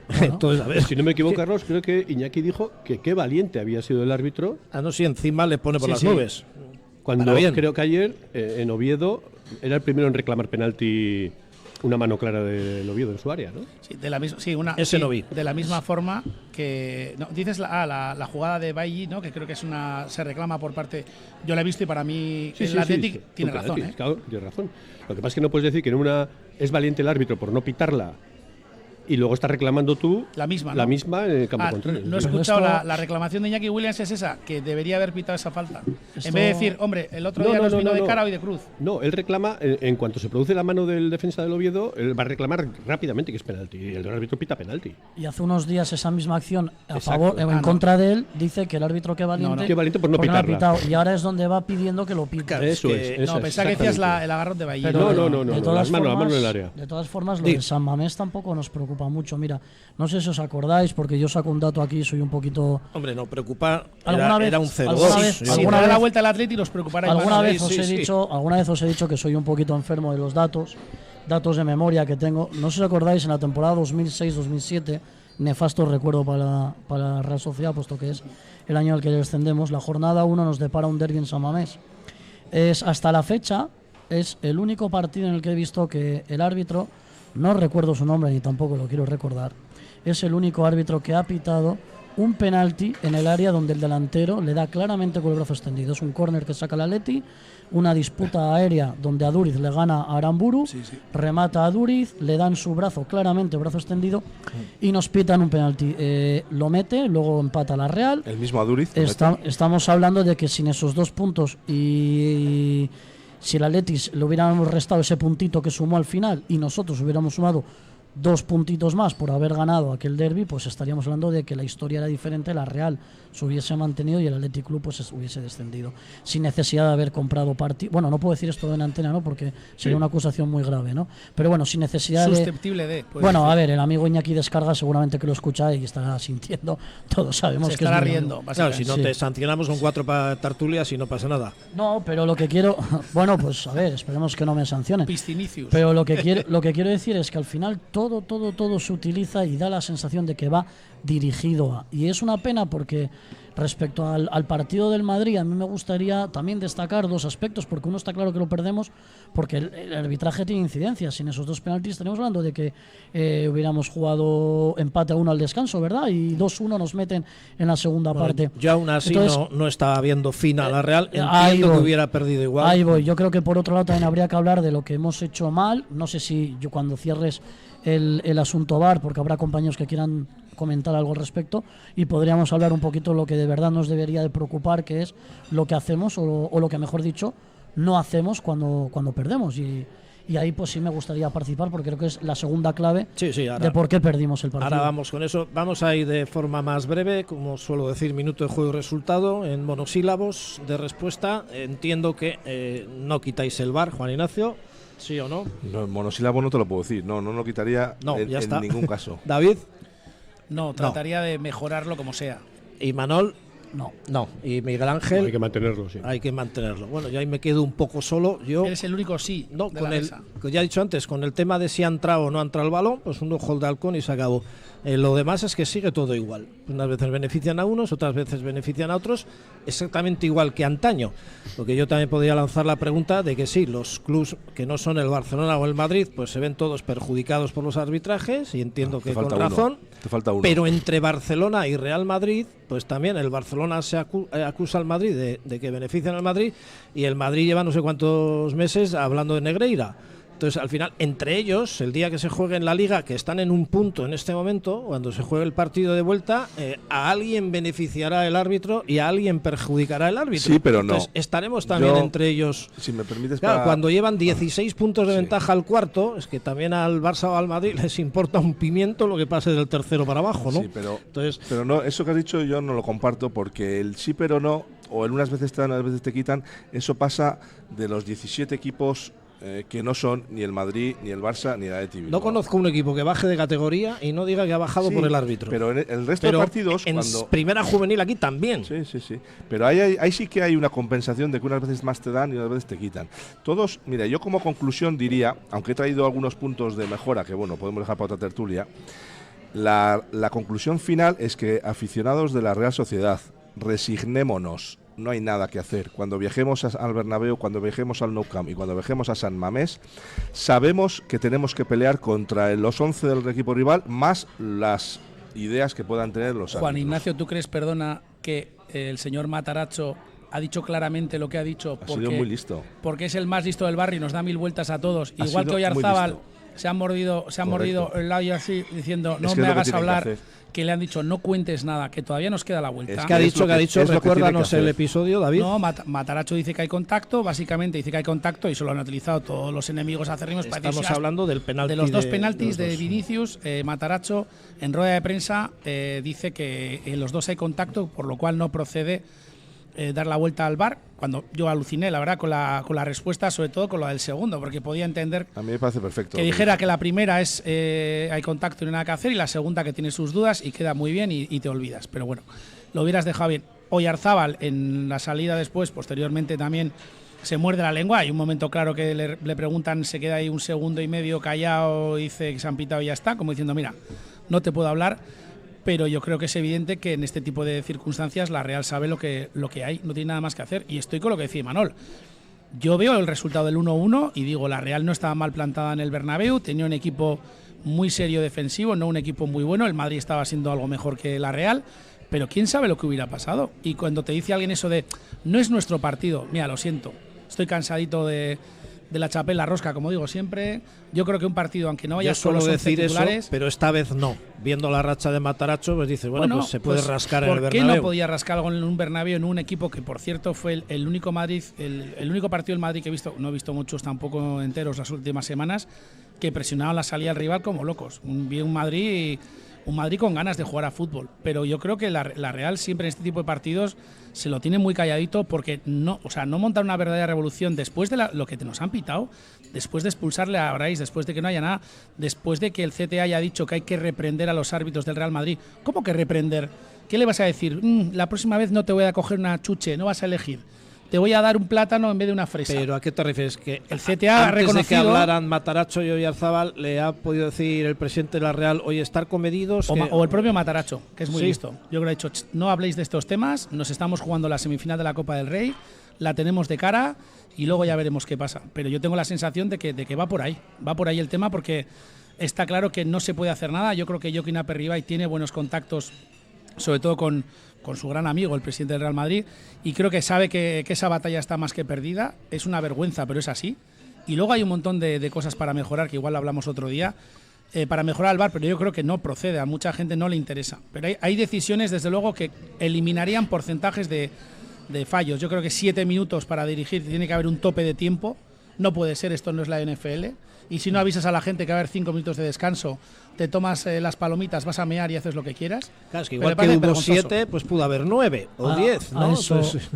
Bueno, entonces, a ver, si no me equivoco, Carlos, creo que Iñaki dijo que qué valiente había sido el árbitro. no, si encima le pone por las nubes. Cuando creo que ayer en Oviedo era el primero en reclamar penalti, una mano clara del Oviedo en su área, ¿no? Sí, de la misma, no vi. De la misma forma que dices la jugada de Bailly, ¿no? Que creo que es se reclama por parte. Yo la he visto y para mí el Athletic tiene razón, ¿eh? Claro, tiene razón. Lo que pasa es que no puedes decir que en una es valiente el árbitro por no pitarla y luego estás reclamando tú la misma en el campo contrario. No he escuchado la reclamación de Iñaki Williams, es esa, que debería haber pitado esa falta. En vez de decir, hombre, el otro día nos vino de cara, hoy de cruz. No, él reclama, en cuanto se produce la mano del defensa del Oviedo, él va a reclamar rápidamente que es penalti. Y el árbitro pita penalti. Y hace unos días esa misma acción a favor en contra de él, dice que el árbitro qué valiente, qué valiente por no pitarla. Y ahora es donde va pidiendo que lo pite. Claro, eso es. No, pensaba que decías el agarrón de Bailly. No, las manos en el área. De todas formas, lo de San Mamés tampoco nos preocupa mucho. Mira, no sé si os acordáis, porque yo saco un dato aquí, soy un poquito... Hombre, no preocupa, era un 0-2. Si da la vuelta al Atleti los preocupará. Alguna vez os he dicho que soy un poquito enfermo de los datos de memoria que tengo. No sé si os acordáis, en la temporada 2006-2007, nefasto recuerdo para la Real Sociedad, puesto que es el año al que descendemos, la jornada 1 nos depara un derbi en San Mamés. Hasta la fecha, es el único partido en el que he visto que el árbitro, no recuerdo su nombre ni tampoco lo quiero recordar, es el único árbitro que ha pitado un penalti en el área donde el delantero le da claramente con el brazo extendido. Es un córner que saca el Atleti, una disputa aérea donde Aduriz le gana a Aramburu, remata a Aduriz, le dan su brazo claramente, brazo extendido, y nos pitan un penalti. Lo mete, luego empata la Real. El mismo Aduriz. Estamos hablando de que sin esos 2 puntos y si el Atleti le hubiéramos restado ese puntito que sumó al final y nosotros hubiéramos sumado 2 puntitos más por haber ganado aquel derbi, pues estaríamos hablando de que la historia era diferente, la Real se hubiese mantenido y el Athletic Club pues hubiese descendido sin necesidad de haber comprado partido. Bueno, no puedo decir esto en antena, ¿no? Porque sería una acusación muy grave, ¿no? Pero bueno, sin necesidad susceptible de bueno, decir. A ver, el amigo Iñaki Descarga seguramente que lo escucha y estará sintiendo, todos sabemos que estará es riendo. Claro, si no te sancionamos con 4 tertulias y no pasa nada. No, pero lo que quiero, bueno, pues a ver, esperemos que no me sancionen. Piscinicius. Pero lo que quiero decir es que al final todo se utiliza y da la sensación de que va dirigido a. Y es una pena porque respecto al partido del Madrid, a mí me gustaría también destacar 2 aspectos, porque uno está claro que lo perdemos, porque el arbitraje tiene incidencias. Sin esos 2 penaltis estaríamos hablando de que hubiéramos jugado empate a 1 al descanso, ¿verdad? Y 2-1 nos meten en la segunda parte. Yo aún así no estaba viendo fin a la Real, entiendo que hubiera perdido igual. Ahí voy, yo creo que por otro lado también habría que hablar de lo que hemos hecho mal. No sé si yo cuando cierres el asunto VAR, porque habrá compañeros que quieran comentar algo al respecto y podríamos hablar un poquito de lo que de verdad nos debería de preocupar, que es lo que hacemos o lo que mejor dicho no hacemos cuando perdemos y ahí pues sí me gustaría participar porque creo que es la segunda clave de por qué perdimos el partido. Ahora vamos con eso, vamos a ir de forma más breve, como suelo decir, minuto de juego y resultado en monosílabos de respuesta. Entiendo que no quitáis el VAR, Juan Ignacio. ¿Sí o no? No, en monosílabo no te lo puedo decir. No lo quitaría en ningún caso. ¿David? No, trataría de mejorarlo como sea. ¿Y Manol? No. ¿Y Miguel Ángel? Hay que mantenerlo, sí. Hay que mantenerlo. Bueno, yo ahí me quedo un poco solo. Eres el único No, de con la mesa. Que ya he dicho antes, con el tema de si ha entrado o no ha entrado el balón, pues un ojo de halcón y se acabó. Lo demás es que sigue todo igual. Unas veces benefician a unos, otras veces benefician a otros, exactamente igual que antaño. Porque yo también podría lanzar la pregunta de que sí, los clubs que no son el Barcelona o el Madrid, pues se ven todos perjudicados por los arbitrajes, y entiendo que con razón. Te falta uno. Pero entre Barcelona y Real Madrid, pues también el Barcelona se acusa al Madrid de que benefician al Madrid, y el Madrid lleva no sé cuántos meses hablando de Negreira. Entonces, al final, entre ellos, el día que se juegue en la Liga, que están en un punto en este momento, cuando se juegue el partido de vuelta, a alguien beneficiará el árbitro y a alguien perjudicará el árbitro. Sí, pero entonces, estaremos también entre ellos. Si me permites, claro, cuando llevan 16 puntos de ventaja al cuarto, es que también al Barça o al Madrid les importa un pimiento lo que pase del tercero para abajo, ¿no? Sí, pero no, eso que has dicho yo no lo comparto, porque el sí pero no, o en unas veces te dan, unas veces te quitan, eso pasa de los 17 equipos que no son ni el Madrid, ni el Barça, ni el Athletic Bilbao. No conozco un equipo que baje de categoría y no diga que ha bajado por el árbitro. Pero en el resto de partidos, en primera juvenil aquí también. Sí. Pero ahí sí que hay una compensación de que unas veces más te dan y otras veces te quitan. Todos, mira, yo como conclusión diría, aunque he traído algunos puntos de mejora que bueno, podemos dejar para otra tertulia, la conclusión final es que aficionados de la Real Sociedad, resignémonos. No hay nada que hacer. Cuando viajemos al Bernabéu, cuando viajemos al Nou Camp y cuando viajemos a San Mamés, sabemos que tenemos que pelear contra los 11 del equipo rival, más las ideas que puedan tener los árbitros. Juan Ignacio, ¿tú crees, perdona, que el señor Matarazzo ha dicho claramente lo que ha dicho? Ha sido muy listo. Porque es el más listo del barrio y nos da 1000 vueltas a todos. Igual que Oyarzábal se ha mordido el labio así, diciendo, no me hagas hablar, que le han dicho, no cuentes nada, que todavía nos queda la vuelta. Es que ha dicho, recuérdanos el episodio, David. No, Matarazzo dice que hay contacto, básicamente dice que hay contacto, y eso lo han utilizado todos los enemigos acérrimos. Estamos hablando del penalti. De los 2 penaltis de Vinicius. Matarazzo, en rueda de prensa, dice que en los 2 hay contacto, por lo cual no procede dar la vuelta al VAR, cuando yo aluciné, la verdad, con la respuesta, sobre todo con la del segundo, porque podía entender a mí me parece perfecto que dijera que la primera es hay contacto y no hay nada que hacer, y la segunda que tiene sus dudas y queda muy bien y te olvidas. Pero bueno, lo hubieras dejado bien. Oyarzábal, en la salida después, posteriormente también se muerde la lengua. Hay un momento claro que le preguntan, se queda ahí 1,5 segundos callado, dice que se han pitado y ya está, como diciendo, mira, no te puedo hablar. Pero yo creo que es evidente que en este tipo de circunstancias la Real sabe lo que hay, no tiene nada más que hacer. Y estoy con lo que decía Manol. Yo veo el resultado del 1-1 y digo, la Real no estaba mal plantada en el Bernabéu, tenía un equipo muy serio defensivo, no un equipo muy bueno. El Madrid estaba siendo algo mejor que la Real, pero quién sabe lo que hubiera pasado. Y cuando te dice alguien eso de no es nuestro partido, mira, lo siento, estoy cansadito de la chapela rosca, como digo siempre. Yo creo que un partido, aunque no vaya solo decir titulares, eso, pero esta vez no. Viendo la racha de Matarazzo, pues dices, bueno, pues se puede rascar en el Bernabéu. ¿Por qué no podía rascar algo en un Bernabéu, en un equipo que, por cierto, fue el único Madrid, el único partido del Madrid que he visto, no he visto muchos tampoco enteros las últimas semanas, que presionaban la salida del rival como locos? Vi un Madrid con ganas de jugar a fútbol, pero yo creo que la Real siempre en este tipo de partidos se lo tiene muy calladito, porque no montar una verdadera revolución después de lo que nos han pitado, después de expulsarle a Brais, después de que no haya nada, después de que el CTA haya dicho que hay que reprender a los árbitros del Real Madrid. ¿Cómo que reprender? ¿Qué le vas a decir? La próxima vez no te voy a coger una chuche, no vas a elegir. Te voy a dar un plátano en vez de una fresa. ¿Pero a qué te refieres? Que el CTA ha reconocido, antes de que hablaran Matarazzo y Oyarzábal, le ha podido decir el presidente de la Real, oye, estar comedidos. O el propio Matarazzo, que es muy listo. Yo creo que ha dicho, no habléis de estos temas, nos estamos jugando la semifinal de la Copa del Rey, la tenemos de cara y luego ya veremos qué pasa. Pero yo tengo la sensación de que va por ahí el tema, porque está claro que no se puede hacer nada. Yo creo que Joaquín Aperribay tiene buenos contactos, sobre todo con su gran amigo, el presidente del Real Madrid, y creo que sabe que esa batalla está más que perdida. Es una vergüenza, pero es así. Y luego hay un montón de cosas para mejorar, que igual hablamos otro día, para mejorar el VAR, pero yo creo que no procede, a mucha gente no le interesa. Pero hay decisiones, desde luego, que eliminarían porcentajes de fallos. Yo creo que 7 minutos para dirigir, tiene que haber un tope de tiempo. No puede ser, esto no es la NFL. Y si no avisas a la gente que va a haber 5 minutos de descanso, te tomas las palomitas, vas a mear y haces lo que quieras. Claro, es que igual que hubo 7, pues pudo haber 9 o 10, ¿no?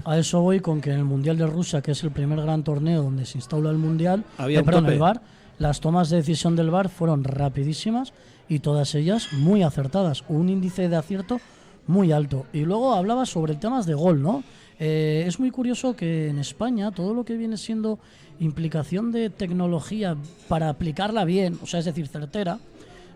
A eso voy, con que en el Mundial de Rusia, que es el primer gran torneo donde se instaura el Mundial, el VAR, las tomas de decisión del VAR fueron rapidísimas y todas ellas muy acertadas, un índice de acierto muy alto. Y luego hablaba sobre temas de gol, ¿no? Es muy curioso que en España todo lo que viene siendo implicación de tecnología para aplicarla bien, o sea, es decir, certera,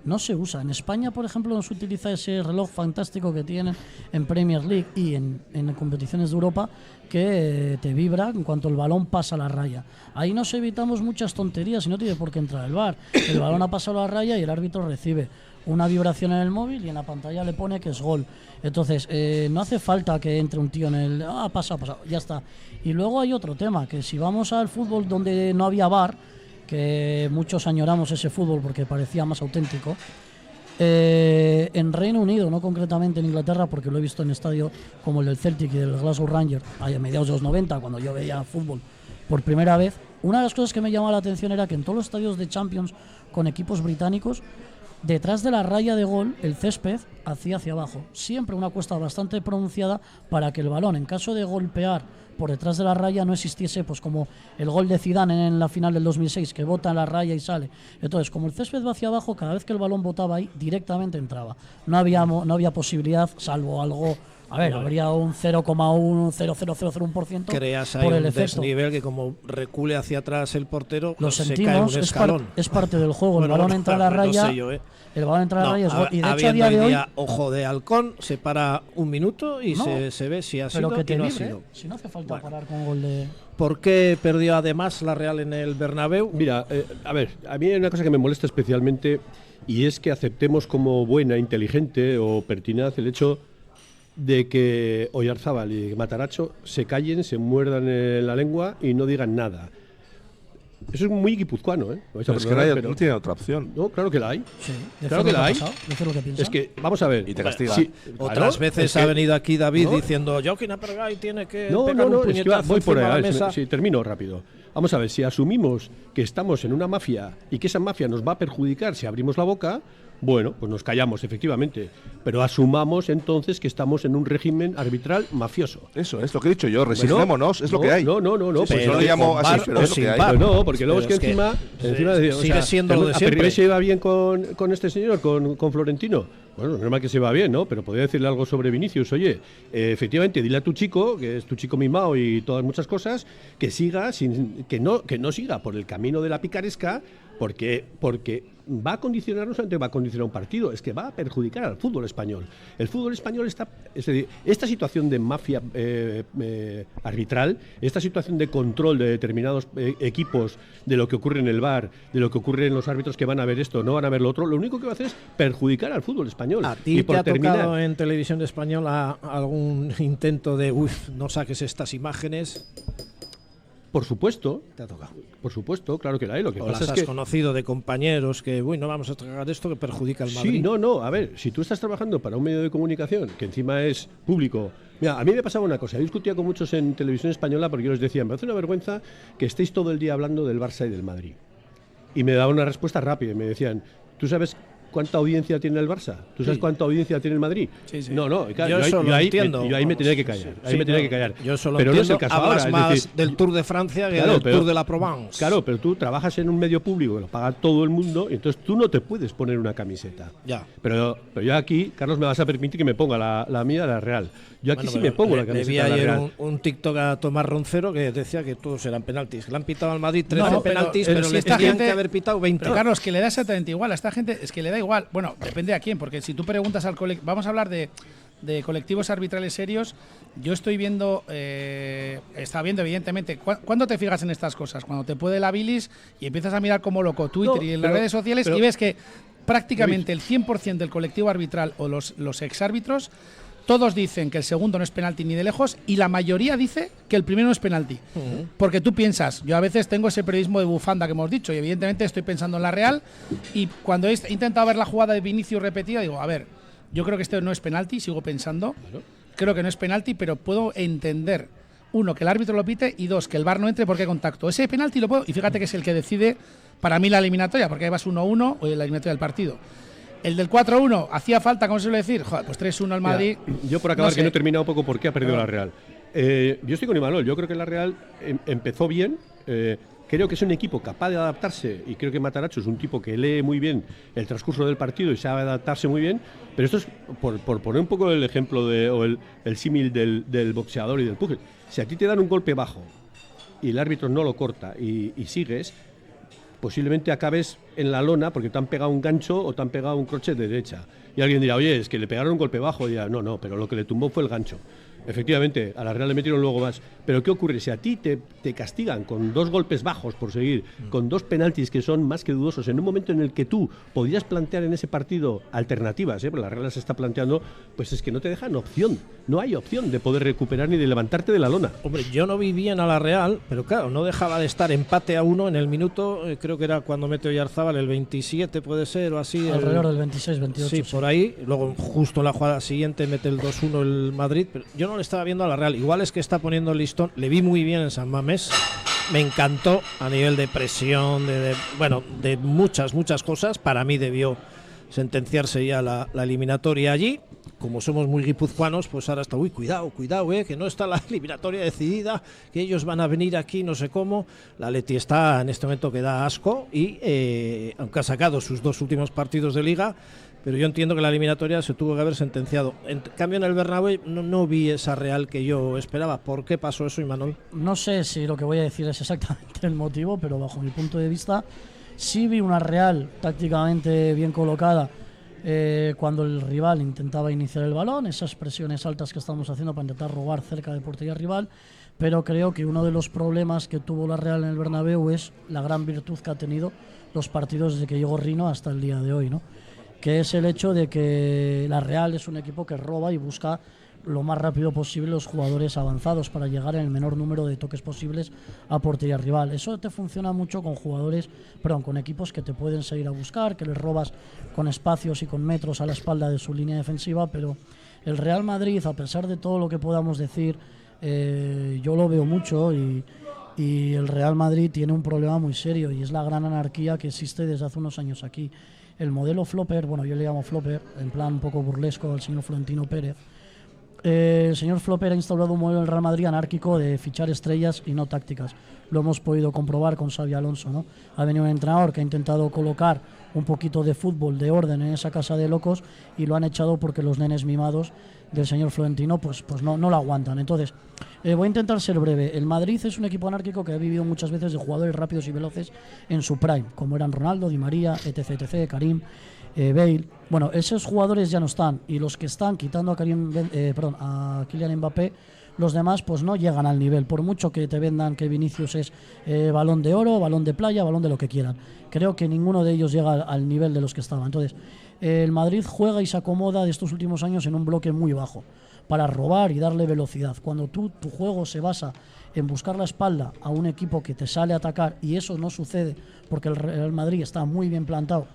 no se usa. En España, por ejemplo, no se utiliza ese reloj fantástico que tienen en Premier League y en competiciones de Europa, que te vibra en cuanto el balón pasa la raya. Ahí nos evitamos muchas tonterías y no tiene por qué entrar el VAR. El balón ha pasado la raya y el árbitro recibe una vibración en el móvil y en la pantalla le pone que es gol. Entonces, no hace falta que entre un tío en el... ha pasado, ya está. Y luego hay otro tema, que si vamos al fútbol donde no había VAR, que muchos añoramos ese fútbol porque parecía más auténtico, en Reino Unido, no concretamente en Inglaterra, porque lo he visto en estadios como el del Celtic y del Glasgow Rangers a mediados de los 90, cuando yo veía fútbol por primera vez, una de las cosas que me llamaba la atención era que en todos los estadios de Champions con equipos británicos, detrás de la raya de gol, el césped hacía hacia abajo. Siempre una cuesta bastante pronunciada para que el balón, en caso de golpear por detrás de la raya, no existiese, pues como el gol de Zidane en la final del 2006, que bota en la raya y sale. Entonces, como el césped va hacia abajo, cada vez que el balón botaba ahí, directamente entraba. No había posibilidad, salvo algo... A ver, habría un 0,1%. Creas ahí por el un efecto. Desnivel que como recule hacia atrás el portero, lo se sentimos, cae un escalón. es parte del juego. Bueno, el balón entra a la raya. No sé yo, El balón entra a la raya es gol. Y de hecho, a habiendo día de hoy. ojo de halcón, se para un minuto y se ve si ha sido pero que te y no ha vibre, sido. si no hace falta parar con gol de. ¿Por qué perdió además la Real en el Bernabéu? Mira, a ver, a mí hay una cosa que me molesta especialmente, y es que aceptemos como buena, inteligente o pertinaz el hecho de que Oyarzábal y Matarazzo se callen, se muerdan la lengua y no digan nada. Eso es muy guipuzcoano, ¿eh? Pero es que no tiene otra opción. No, claro que la hay. Sí, claro que la hay. Es que, vamos a ver. Y te castiga. Sí, Otras veces ha venido aquí David diciendo Joaquín Aperribay tiene que pegar un puñetazo voy por encima de ahí. la mesa. Sí, termino rápido. Vamos a ver, si asumimos que estamos en una mafia y que esa mafia nos va a perjudicar si abrimos la boca, bueno, pues nos callamos, efectivamente. Pero asumamos entonces que estamos en un régimen arbitral mafioso. Eso es lo que he dicho yo, resignémonos, es lo que hay. No. Sí, pues yo lo llamo así, pero es lo que hay. Pues no, porque luego es que encima sigue siendo lo de siempre. Aperribay se va bien con este señor, con Florentino. Bueno, es normal que se va bien, ¿no? Pero podría decirle algo sobre Vinicius. Oye, efectivamente, dile a tu chico, que es tu chico mimado y todas muchas cosas, que siga, que no siga por el camino de la picaresca, Porque va a condicionar, no solamente va a condicionar un partido, es que va a perjudicar al fútbol español. El fútbol español está, es decir, esta situación de mafia arbitral, esta situación de control de determinados equipos, de lo que ocurre en el VAR, de lo que ocurre en los árbitros que van a ver esto, no van a ver lo otro, lo único que va a hacer es perjudicar al fútbol español. ¿A ti te ha tocado en televisión española algún intento de, no saques estas imágenes? Por supuesto. Te ha tocado. Por supuesto, claro que la hay. Lo que o pasa las es has que conocido de compañeros que, no vamos a tragar esto que perjudica al Madrid. Sí, no, a ver, si tú estás trabajando para un medio de comunicación que encima es público. Mira, a mí me pasaba una cosa, yo discutía con muchos en televisión española porque yo les decía, me hace una vergüenza que estéis todo el día hablando del Barça y del Madrid. Y me daban una respuesta rápida y me decían, ¿tú sabes cuánta audiencia tiene el Barça? ¿Tú sabes cuánta audiencia tiene el Madrid? Sí. No, claro, yo ahí me tenía que callar. Yo solo pero entiendo, no es el caso hablas ahora, más es decir, del Tour de Francia que del Tour de la Provence. Claro, pero tú trabajas en un medio público que lo paga todo el mundo y entonces tú no te puedes poner una camiseta. Ya. Pero yo aquí, Carlos, me vas a permitir que me ponga la mía, la Real. Yo aquí sí me pongo la camiseta. Le vi de la ayer Real. un TikTok a Tomás Roncero que decía que todos eran penaltis. Le han pitado al Madrid 13 penaltis, pero si le esta tenían gente, que haber pitado 20. Pero Carlos, que le da exactamente igual. A esta gente es que le da igual. Bueno, depende a quién, porque si tú preguntas al colectivo. Vamos a hablar de colectivos arbitrales serios. Yo estoy viendo, estaba viendo evidentemente, ¿cuándo te fijas en estas cosas? Cuando te puede la bilis y empiezas a mirar como loco Twitter y en las redes sociales y ves que prácticamente el 100% del colectivo arbitral o los exárbitros, todos dicen que el segundo no es penalti ni de lejos y la mayoría dice que el primero no es penalti. Porque tú piensas, yo a veces tengo ese periodismo de bufanda que hemos dicho y evidentemente estoy pensando en la Real y cuando he intentado ver la jugada de Vinicius repetida digo, a ver, yo creo que este no es penalti, sigo pensando, creo que no es penalti, pero puedo entender, uno, que el árbitro lo pite y dos, que el VAR no entre porque hay contacto. Ese penalti lo puedo, y fíjate que es el que decide para mí la eliminatoria, porque ahí vas 1-1 o la eliminatoria del partido. El del 4-1, ¿hacía falta, como se suele decir? Joder, pues 3-1 al Madrid. Mira, yo por acabar, que no he terminado un poco por qué ha perdido la Real. Yo estoy con Imanol, yo creo que la Real empezó bien. Creo que es un equipo capaz de adaptarse y creo que Matarazzo es un tipo que lee muy bien el transcurso del partido y sabe adaptarse muy bien, pero esto es por poner un poco el ejemplo o el símil del boxeador y del pugil. Si a ti te dan un golpe bajo y el árbitro no lo corta y sigues, posiblemente acabes en la lona porque te han pegado un gancho o te han pegado un crochet de derecha. Y alguien dirá, oye, es que le pegaron un golpe bajo. Y dirá, no, pero lo que le tumbó fue el gancho. Efectivamente, a la Real le metieron luego más. Pero ¿qué ocurre? Si a ti te castigan con 2 golpes bajos por seguir, con 2 penaltis que son más que dudosos, en un momento en el que tú podías plantear en ese partido alternativas, porque la Real se está planteando, pues es que no te dejan opción. No hay opción de poder recuperar ni de levantarte de la lona. Hombre, yo no vi bien a la Real, pero claro, no dejaba de estar empate a 1 en el minuto, creo que era cuando mete Oyarzábal, el 27 puede ser o así. Alrededor del 26, 28. Sí, por ahí. Luego justo en la jugada siguiente mete el 2-1 el Madrid, pero yo no le estaba viendo a la Real. Igual es que está poniendo el listón. Le vi muy bien en San Mamés. Me encantó a nivel de presión, de muchas cosas. Para mí debió sentenciarse ya la eliminatoria allí. Como somos muy guipuzcoanos, pues ahora está, cuidado, que no está la eliminatoria decidida, que ellos van a venir aquí, no sé cómo. La Leti está en este momento que da asco y aunque ha sacado sus 2 últimos partidos de Liga, pero yo entiendo que la eliminatoria se tuvo que haber sentenciado. En cambio en el Bernabéu no vi esa Real que yo esperaba. ¿Por qué pasó eso, Imanol? No sé si lo que voy a decir es exactamente el motivo, pero bajo mi punto de vista sí vi una Real tácticamente bien colocada cuando el rival intentaba iniciar el balón, esas presiones altas que estamos haciendo para intentar robar cerca de portería rival, pero creo que uno de los problemas que tuvo la Real en el Bernabéu es la gran virtud que ha tenido los partidos desde que llegó Rino hasta el día de hoy, ¿no? Que es el hecho de que la Real es un equipo que roba y busca lo más rápido posible los jugadores avanzados para llegar en el menor número de toques posibles a portería rival. Eso te funciona mucho con con equipos que te pueden seguir a buscar, que les robas con espacios y con metros a la espalda de su línea defensiva, pero el Real Madrid, a pesar de todo lo que podamos decir, yo lo veo mucho y el Real Madrid tiene un problema muy serio y es la gran anarquía que existe desde hace unos años aquí. El modelo flopper, yo le llamo flopper, en plan un poco burlesco al señor Florentino Pérez, El señor Flopper ha instaurado un modelo en el Real Madrid anárquico de fichar estrellas y no tácticas. Lo hemos podido comprobar con Xabi Alonso, ¿no? Ha venido un entrenador que ha intentado colocar un poquito de fútbol, de orden en esa casa de locos y lo han echado porque los nenes mimados del señor Florentino pues no lo aguantan. Entonces, voy a intentar ser breve. El Madrid es un equipo anárquico que ha vivido muchas veces de jugadores rápidos y veloces en su prime, como eran Ronaldo, Di María, etc, Karim, Bale. Bueno, esos jugadores ya no están, y los que están, quitando a Kylian Mbappé, los demás pues no llegan al nivel, por mucho que te vendan que Vinicius es balón de oro, balón de playa, balón de lo que quieran. Creo que ninguno de ellos llega al nivel de los que estaban. Entonces, el Madrid juega y se acomoda de estos últimos años en un bloque muy bajo para robar y darle velocidad. Cuando tu juego se basa en buscar la espalda a un equipo que te sale a atacar, y eso no sucede porque el Real Madrid está muy bien plantado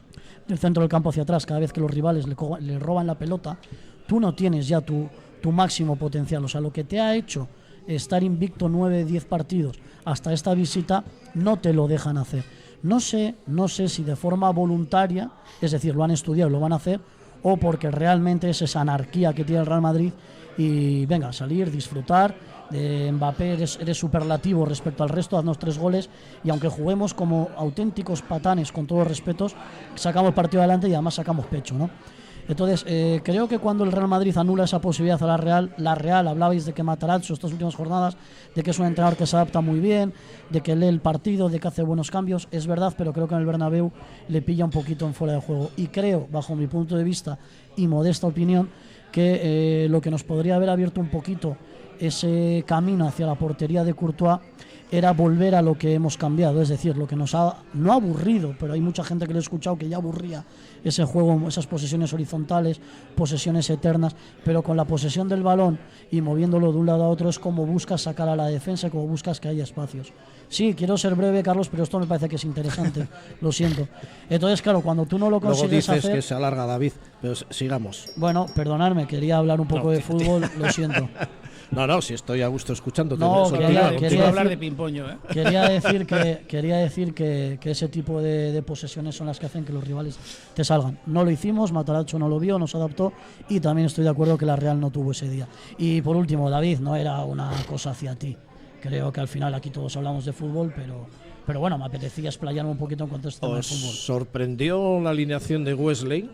del centro del campo hacia atrás, cada vez que los rivales le roban la pelota, tú no tienes ya tu máximo potencial. O sea, lo que te ha hecho estar invicto 9-10 partidos hasta esta visita no te lo dejan hacer. No sé si de forma voluntaria, es decir, lo han estudiado y lo van a hacer, o porque realmente es esa anarquía que tiene el Real Madrid y venga, salir, disfrutar. De Mbappé eres superlativo respecto al resto, haznos 3 goles, y aunque juguemos como auténticos patanes, con todos los respetos, sacamos el partido adelante y además sacamos pecho, ¿no? Entonces, creo que cuando el Real Madrid anula esa posibilidad a la Real, hablabais de que Matarazzo estas últimas jornadas, de que es un entrenador que se adapta muy bien, de que lee el partido, de que hace buenos cambios, es verdad, pero creo que en el Bernabéu le pilla un poquito en fuera de juego, y creo, bajo mi punto de vista y modesta opinión, que lo que nos podría haber abierto un poquito ese camino hacia la portería de Courtois era volver a lo que hemos cambiado, es decir, lo que nos ha no aburrido, pero hay mucha gente que lo he escuchado que ya aburría ese juego, esas posesiones horizontales, posesiones eternas, pero con la posesión del balón y moviéndolo de un lado a otro es como buscas sacar a la defensa, como buscas que haya espacios. Sí, quiero ser breve, Carlos, pero esto me parece que es interesante, lo siento. Entonces, claro, cuando tú no lo consigues luego dices hacer... que se alarga, David, pero sigamos. Bueno, perdonadme, quería hablar un poco de fútbol, lo siento. No, si estoy a gusto escuchándote. No, quería hablar de ping-pong, ¿eh? Quería decir que ese tipo de posesiones son las que hacen que los rivales te salgan. No lo hicimos, Matarazzo no lo vio, no se adaptó, y también estoy de acuerdo que la Real no tuvo ese día. Y por último, David, no era una cosa hacia ti. Creo que al final aquí todos hablamos de fútbol, pero bueno, me apetecía explayarme un poquito en cuanto a este tema de fútbol. ¿Os sorprendió la alineación de Wesley?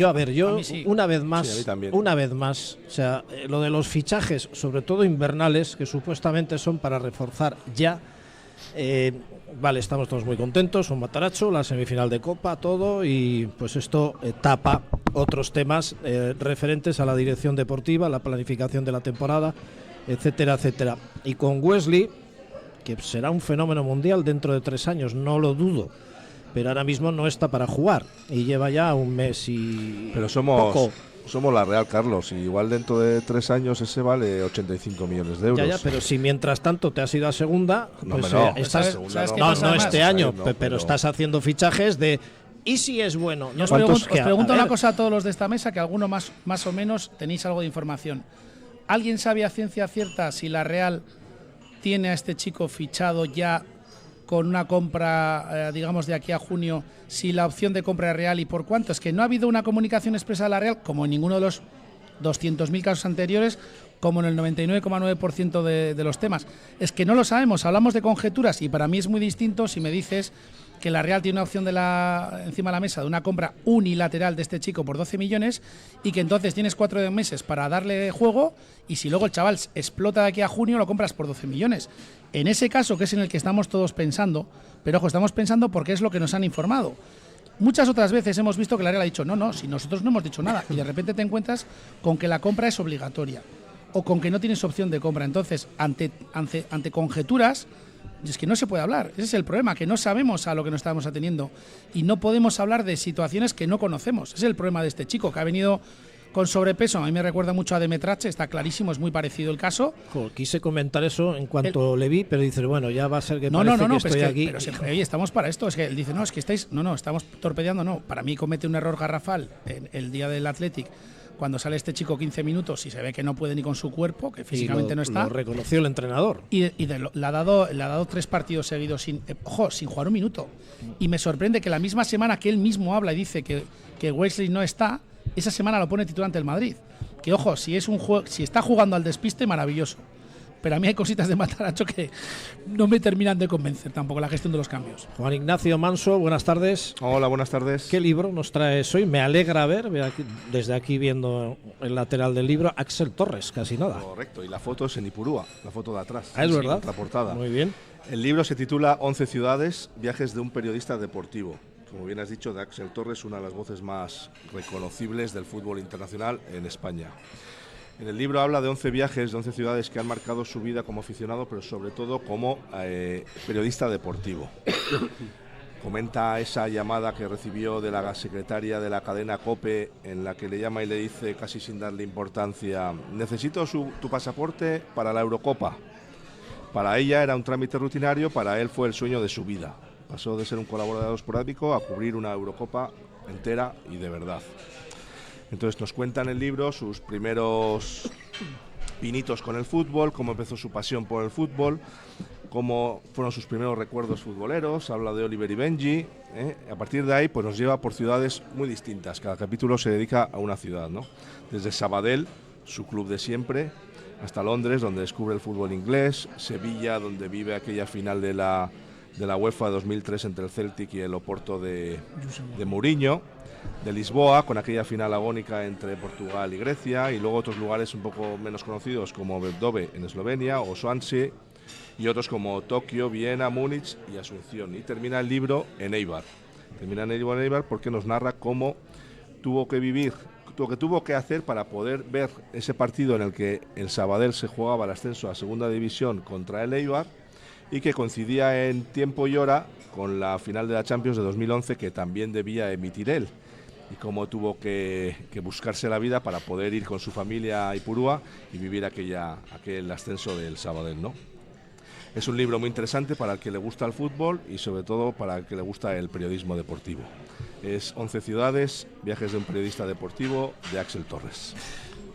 A mí sí. Una vez más, o sea, lo de los fichajes, sobre todo invernales, que supuestamente son para reforzar ya, vale, estamos todos muy contentos, un Matarazzo, la semifinal de Copa, todo, y pues esto tapa otros temas referentes a la dirección deportiva, la planificación de la temporada, etcétera, etcétera. Y con Wesley, que será un fenómeno mundial dentro de 3 años, no lo dudo, pero ahora mismo no está para jugar y lleva ya un mes y pero somos poco. la Real, Carlos, y igual dentro de 3 años ese vale 85 millones de euros. Ya, pero si mientras tanto te has ido a segunda, pues estás, no este año, pero estás haciendo fichajes de ¿y si es bueno? Yo os pregunto una cosa a todos los de esta mesa, que alguno más o menos tenéis algo de información. ¿Alguien sabe a ciencia cierta si la Real tiene a este chico fichado ya con una compra, digamos, de aquí a junio, si la opción de compra es real y por cuánto? Es que no ha habido una comunicación expresa de la Real, como en ninguno de los 200.000 casos anteriores, como en el 99,9% de los temas. Es que no lo sabemos, hablamos de conjeturas, y para mí es muy distinto si me dices que la Real tiene una opción encima de la mesa de una compra unilateral de este chico por 12 millones y que entonces tienes 4 meses para darle juego, y si luego el chaval explota de aquí a junio lo compras por 12 millones. En ese caso, que es en el que estamos todos pensando, pero ojo, estamos pensando porque es lo que nos han informado. Muchas otras veces hemos visto que la Real ha dicho no, si nosotros no hemos dicho nada, y de repente te encuentras con que la compra es obligatoria o con que no tienes opción de compra. Entonces, ante conjeturas, es que no se puede hablar. Ese es el problema, que no sabemos a lo que nos estamos ateniendo y no podemos hablar de situaciones que no conocemos. Ese es el problema de este chico, que ha venido con sobrepeso. A mí me recuerda mucho a Demetrache, está clarísimo, es muy parecido el caso. Quise comentar eso en cuanto le vi, pero dice, bueno, ya va a ser que estoy aquí. Pero si, oye, estamos para esto. Es que él dice, no, es que estamos torpedeando. No, para mí comete un error garrafal en el día del Athletic, cuando sale este chico 15 minutos y se ve que no puede ni con su cuerpo, que físicamente no está. Lo reconoció el entrenador. Le ha dado 3 partidos seguidos sin jugar un minuto. Y me sorprende que la misma semana que él mismo habla y dice que Wesley no está, esa semana lo pone titular ante el Madrid. que ojo, si está jugando al despiste, maravilloso. Pero a mí hay cositas de Matarazzo que no me terminan de convencer tampoco, la gestión de los cambios. Juan Ignacio Manso, buenas tardes. Hola, buenas tardes. ¿Qué libro nos traes hoy? Me alegra ver desde aquí viendo el lateral del libro, Axel Torres, casi nada. Correcto, y la foto es en Ipurúa, la foto de atrás. Es verdad. La portada. Muy bien. El libro se titula 11 ciudades, viajes de un periodista deportivo. Como bien has dicho, de Axel Torres, una de las voces más reconocibles del fútbol internacional en España. En el libro habla de 11 viajes, de 11 ciudades que han marcado su vida como aficionado, pero sobre todo como periodista deportivo. Comenta esa llamada que recibió de la secretaria de la cadena COPE, en la que le llama y le dice, casi sin darle importancia, necesito tu pasaporte para la Eurocopa. Para ella era un trámite rutinario, para él fue el sueño de su vida. Pasó de ser un colaborador esporádico a cubrir una Eurocopa entera y de verdad. Entonces nos cuenta en el libro sus primeros pinitos con el fútbol, cómo empezó su pasión por el fútbol, cómo fueron sus primeros recuerdos futboleros, habla de Oliver y Benji. A partir de ahí pues nos lleva por ciudades muy distintas, cada capítulo se dedica a una ciudad, ¿no? Desde Sabadell, su club de siempre, hasta Londres, donde descubre el fútbol inglés, Sevilla, donde vive aquella final de la UEFA de 2003 entre el Celtic y el Oporto de Mourinho, de Lisboa, con aquella final agónica entre Portugal y Grecia, y luego otros lugares un poco menos conocidos como Beldove en Eslovenia o Swansea, y otros como Tokio, Viena, Múnich y Asunción. Y termina el libro en Eibar. Termina en Eibar porque nos narra cómo tuvo que hacer para poder ver ese partido en el que el Sabadell se jugaba el ascenso a segunda división contra el Eibar, y que coincidía en tiempo y hora con la final de la Champions de 2011 que también debía emitir él, y cómo tuvo que buscarse la vida para poder ir con su familia a Ipurúa y vivir aquel ascenso del Sabadell, ¿no? Es un libro muy interesante para el que le gusta el fútbol y sobre todo para el que le gusta el periodismo deportivo. Es 11 ciudades, viajes de un periodista deportivo, de Axel Torres.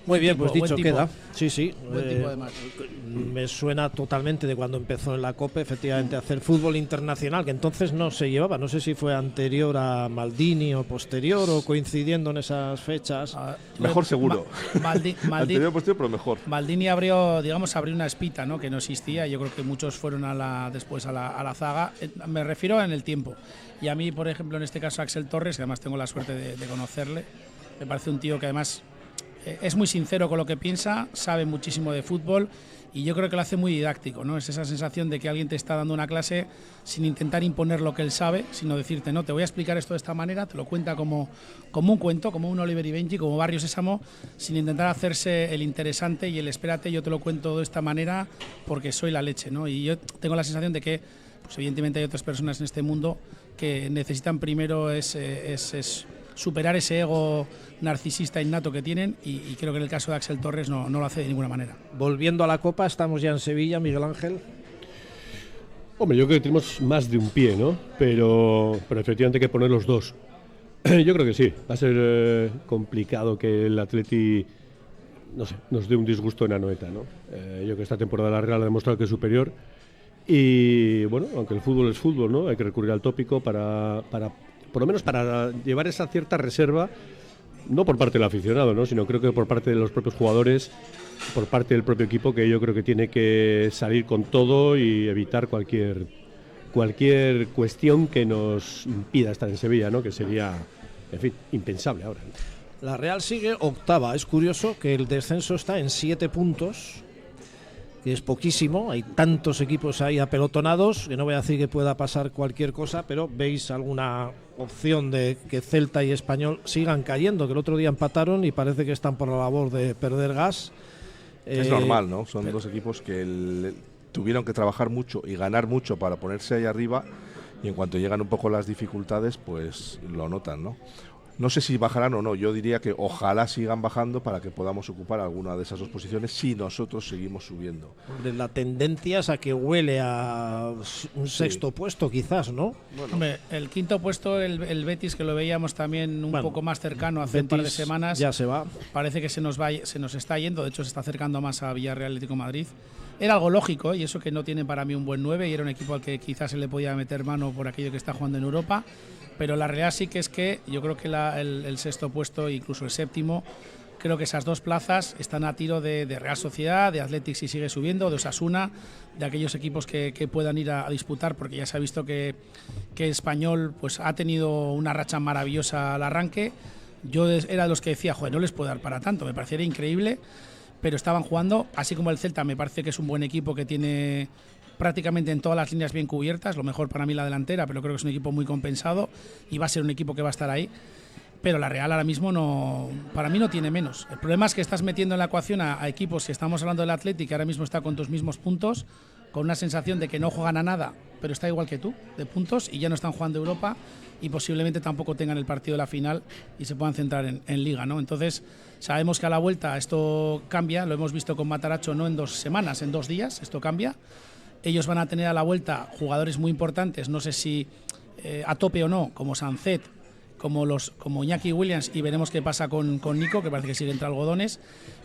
Muy bien, Buen pues dicho tipo. queda. Sí, sí. Buen tipo, además. Me suena totalmente de cuando empezó en la COPE, efectivamente, a hacer fútbol internacional, que entonces no se llevaba. No sé si fue anterior a Maldini o posterior o coincidiendo en esas fechas. Mejor seguro. Anterior, posterior, pero mejor. Maldini abrió una espita, ¿no?, que no existía. Yo creo que muchos fueron después a la zaga. Me refiero en el tiempo. Y a mí, por ejemplo, en este caso, Axel Torres, que además tengo la suerte de conocerle, me parece un tío que además es muy sincero con lo que piensa, sabe muchísimo de fútbol y yo creo que lo hace muy didáctico, ¿no? Es esa sensación de que alguien te está dando una clase sin intentar imponer lo que él sabe, sino decirte, no, te voy a explicar esto de esta manera, te lo cuenta como un cuento, como un Oliver y Benji, como Barrio Sésamo, sin intentar hacerse el interesante y el espérate, yo te lo cuento de esta manera porque soy la leche, ¿no? Y yo tengo la sensación de que, pues evidentemente hay otras personas en este mundo que necesitan primero superar ese ego narcisista innato que tienen y creo que en el caso de Axel Torres no lo hace de ninguna manera. Volviendo a la Copa, estamos ya en Sevilla, Miguel Ángel. Hombre, yo creo que tenemos más de un pie, ¿no? Pero efectivamente hay que poner los dos. Yo creo que sí, va a ser complicado que el Atleti, no sé, nos dé un disgusto en Anoeta, ¿no? Yo creo que esta temporada la Real ha demostrado que es superior y, bueno, aunque el fútbol es fútbol, ¿no? Hay que recurrir al tópico para por lo menos para llevar esa cierta reserva, no por parte del aficionado, ¿no?, sino creo que por parte de los propios jugadores, por parte del propio equipo, que yo creo que tiene que salir con todo y evitar cualquier cuestión que nos impida estar en Sevilla, ¿no?, que sería, en fin, impensable ahora, ¿no? La Real sigue octava. Es curioso que el descenso está en 7 puntos, que es poquísimo. Hay tantos equipos ahí apelotonados que no voy a decir que pueda pasar cualquier cosa, pero ¿veis alguna opción de que Celta y Español sigan cayendo? Que el otro día empataron y parece que están por la labor de perder gas. Es normal, ¿no? Son dos equipos que tuvieron que trabajar mucho y ganar mucho para ponerse ahí arriba, y en cuanto llegan un poco las dificultades, pues lo notan, ¿no? No sé si bajarán o no, yo diría que ojalá sigan bajando para que podamos ocupar alguna de esas dos posiciones si nosotros seguimos subiendo. La tendencia es a que huele a un sexto puesto quizás, ¿no? Bueno. Hombre, el quinto puesto, el Betis, que lo veíamos también un poco más cercano hace un par de semanas, ya se va. Parece que se nos está yendo, de hecho se está acercando más a Villarreal Atlético de Madrid. Era algo lógico, y eso que no tiene para mí un buen 9 y era un equipo al que quizás se le podía meter mano por aquello que está jugando en Europa. Pero la realidad sí que es que yo creo que el sexto puesto, incluso el séptimo, creo que esas dos plazas están a tiro de Real Sociedad, de Athletic si sigue subiendo, de Osasuna, de aquellos equipos que puedan ir a disputar, porque ya se ha visto que Español pues ha tenido una racha maravillosa al arranque. Yo era de los que decía, joder, no les puedo dar para tanto, me parecería increíble, pero estaban jugando, así como el Celta me parece que es un buen equipo que tiene prácticamente en todas las líneas bien cubiertas, lo mejor para mí la delantera, pero creo que es un equipo muy compensado y va a ser un equipo que va a estar ahí. Pero la Real ahora mismo no, para mí no tiene menos. El problema es que estás metiendo en la ecuación a equipos, que estamos hablando del Athletic, que ahora mismo está con tus mismos puntos, con una sensación de que no juegan a nada, pero está igual que tú, de puntos, y ya no están jugando Europa, y posiblemente tampoco tengan el partido de la final y se puedan centrar en Liga, ¿no? Entonces, sabemos que a la vuelta esto cambia, lo hemos visto con Matarazzo no en 2 semanas, en 2 días, esto cambia. Ellos van a tener a la vuelta jugadores muy importantes, no sé si a tope o no, como Sancet, como Iñaki Williams, y veremos qué pasa con Nico, que parece que sigue entre algodones,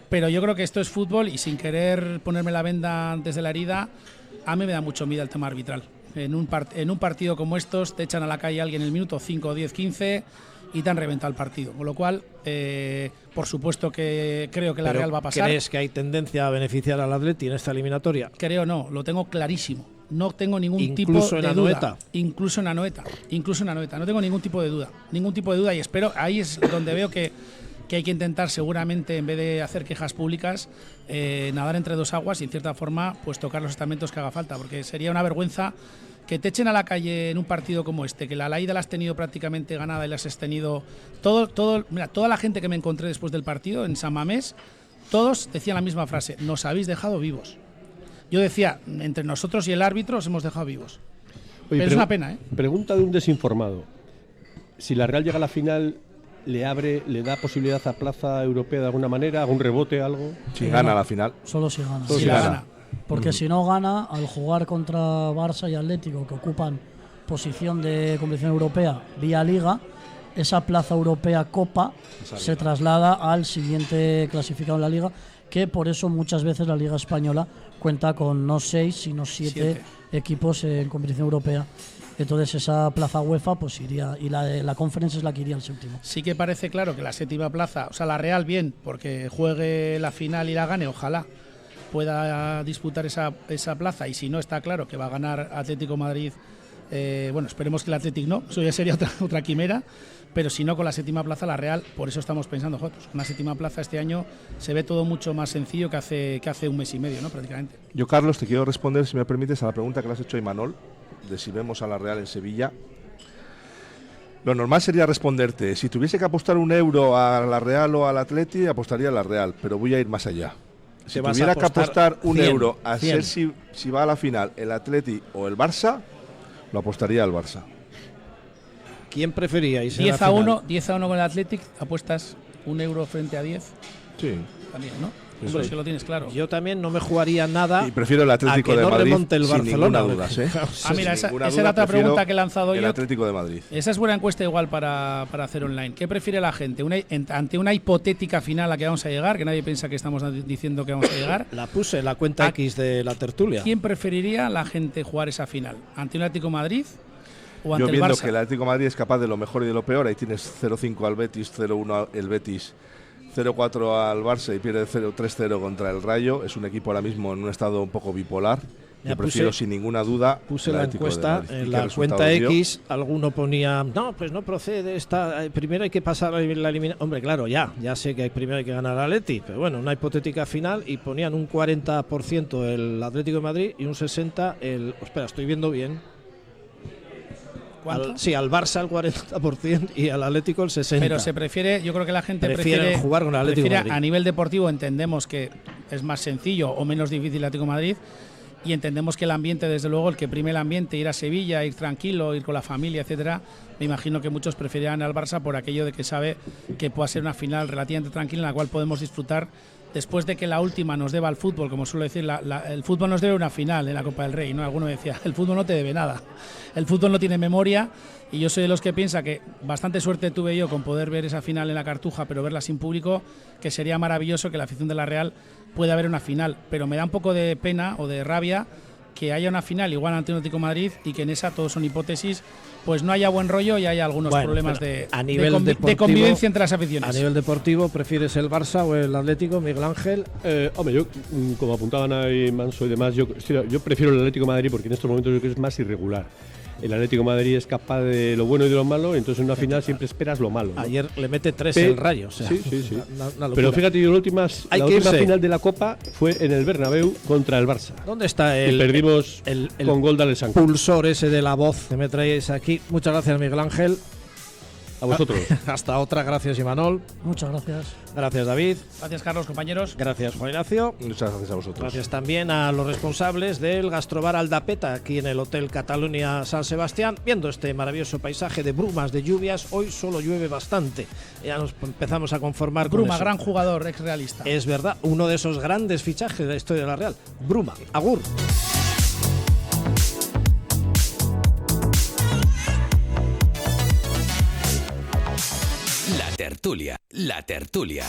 pero yo creo que esto es fútbol y sin querer ponerme la venda antes de la herida, a mí me da mucho miedo el tema arbitral. En un partido como estos te echan a la calle a alguien en el minuto 5, 10, 15 y te han reventado el partido, con lo cual por supuesto que creo que la Real va a pasar. ¿Crees que hay tendencia a beneficiar al Atleti en esta eliminatoria? Creo no, lo tengo clarísimo. No tengo ningún tipo en de Anoeta. duda. Incluso en Anoeta. No tengo ningún tipo de duda. Y espero, ahí es donde veo que hay que intentar seguramente, en vez de hacer quejas públicas, nadar entre dos aguas y en cierta forma pues tocar los estamentos que haga falta, porque sería una vergüenza que te echen a la calle en un partido como este, que la ida la has tenido prácticamente ganada y la has tenido mira, toda la gente que me encontré después del partido en San Mamés, todos decían la misma frase: nos habéis dejado vivos. Yo decía, entre nosotros y el árbitro os hemos dejado vivos. Oye, pero es una pena, ¿eh? Pregunta de un desinformado. Si la Real llega a la final, ¿le da posibilidad a plaza europea de alguna manera? ¿Algún rebote, algo? Si gana la final. Solo si gana. Solo Si si la gana. gana. Porque si no gana, al jugar contra Barça y Atlético, que ocupan posición de competición europea vía Liga, esa plaza europea Copa se traslada al siguiente clasificado en la Liga, que por eso muchas veces la Liga Española cuenta con no 6, sino 7 equipos en competición europea. Entonces esa plaza UEFA pues iría, y la Conference es la que iría al séptimo. Sí que parece claro que la séptima plaza, o sea, la Real bien, porque juegue la final y la gane, ojalá pueda disputar esa plaza, y si no, está claro que va a ganar Atlético Madrid. Bueno, esperemos que el Atlético no, eso ya sería otra quimera, pero si no, con la séptima plaza la Real, por eso estamos pensando, joder, pues con la séptima plaza este año se ve todo mucho más sencillo que hace un mes y medio, ¿no? Prácticamente. Yo, Carlos, te quiero responder, si me permites, a la pregunta que le has hecho a Imanol, de si vemos a la Real en Sevilla. Lo normal sería responderte, si tuviese que apostar €1 a la Real o al Atleti, apostaría a la Real, pero voy a ir más allá. Si vas a tuviera que apostar €1 a 100. ser si va a la final el Atleti o el Barça, lo apostaría al Barça. ¿Quién preferíais en la 10 a final? 1, 10 a 1 con el Athletic, apuestas €1 frente a 10, Sí. también, ¿no? Sí, Eso sí. es que lo tienes claro. Yo también no me jugaría nada Y prefiero el a Atlético que de no Madrid remonte el sin Barcelona. ninguna duda, ¿eh? Ah, mira, Sin ninguna esa duda era otra prefiero pregunta que he lanzado el yo. Atlético de Madrid. Esa es buena encuesta igual para hacer online. ¿Qué prefiere la gente? Ante una hipotética final a la que vamos a llegar, que nadie piensa que estamos diciendo que vamos a llegar, La puse en la cuenta X de la tertulia. ¿quién preferiría la gente jugar esa final? ¿Ante un Atlético de Madrid o ante Yo el viendo Barça? que el Atlético de Madrid es capaz de lo mejor y de lo peor, ahí tienes 0-5 al Betis, 0-1 el Betis, 0-4 al Barça y pierde 3-0 contra el Rayo. Es un equipo ahora mismo en un estado un poco bipolar. Ya Yo prefiero puse- sin ninguna duda Puse el la Atlético de encuesta Madrid. ¿Y en qué la resultado cuenta dio? X. Alguno ponía, no, pues no procede. Primero hay que pasar la eliminación. Hombre, claro, ya sé que primero hay que ganar al Atleti, pero bueno, una hipotética final, y ponían un 40% el Atlético de Madrid y un 60% el. Espera, estoy viendo bien. ¿Cuánto? Sí, al Barça el 40% y al Atlético el 60%. Pero se prefiere, yo creo que la gente Prefieren prefiere jugar con el Atlético de Madrid. A nivel deportivo entendemos que es más sencillo o menos difícil el Atlético de Madrid, y entendemos que el ambiente, desde luego, el que prime el ambiente, ir a Sevilla, ir tranquilo, ir con la familia, etcétera, me imagino que muchos preferirán al Barça por aquello de que sabe que puede ser una final relativamente tranquila en la cual podemos disfrutar después de que la última nos deba al fútbol, como suelo decir, el fútbol nos debe una final en la Copa del Rey, ¿no? Alguno decía, el fútbol no te debe nada, el fútbol no tiene memoria, y yo soy de los que piensa que bastante suerte tuve yo con poder ver esa final en la Cartuja, pero verla sin público, que sería maravilloso que la afición de la Real pueda ver una final, pero me da un poco de pena o de rabia que haya una final igual ante un Atlético de Madrid y que en esa todos son hipótesis, pues no haya buen rollo y haya algunos problemas de convivencia entre las aficiones. A nivel deportivo, ¿prefieres el Barça o el Atlético, Miguel Ángel? Hombre, yo, como apuntaban ahí Manso y demás, yo prefiero el Atlético de Madrid porque en estos momentos yo creo que es más irregular. El Atlético de Madrid es capaz de lo bueno y de lo malo, entonces en una final siempre esperas lo malo, ¿no? Ayer le mete 3 el Rayo. O sea, sí. Una Pero fíjate, la última final de la Copa fue en el Bernabéu contra el Barça. ¿Dónde está y perdimos con gol de Alessandro. Pulsor ese de la voz que me traéis aquí? Muchas gracias, Miguel Ángel. A vosotros. Hasta otra. Gracias, Imanol. Muchas gracias. Gracias, David. Gracias, Carlos, compañeros. Gracias, Juan Ignacio. Muchas gracias a vosotros. Gracias también a los responsables del Gastrobar Aldapeta, aquí en el Hotel Cataluña San Sebastián, viendo este maravilloso paisaje de brumas, de lluvias. Hoy solo llueve bastante. Ya nos empezamos a conformar con Bruma, eso. gran jugador, ex realista. Es verdad, uno de esos grandes fichajes de la historia de la Real. Bruma, agur. La tertulia.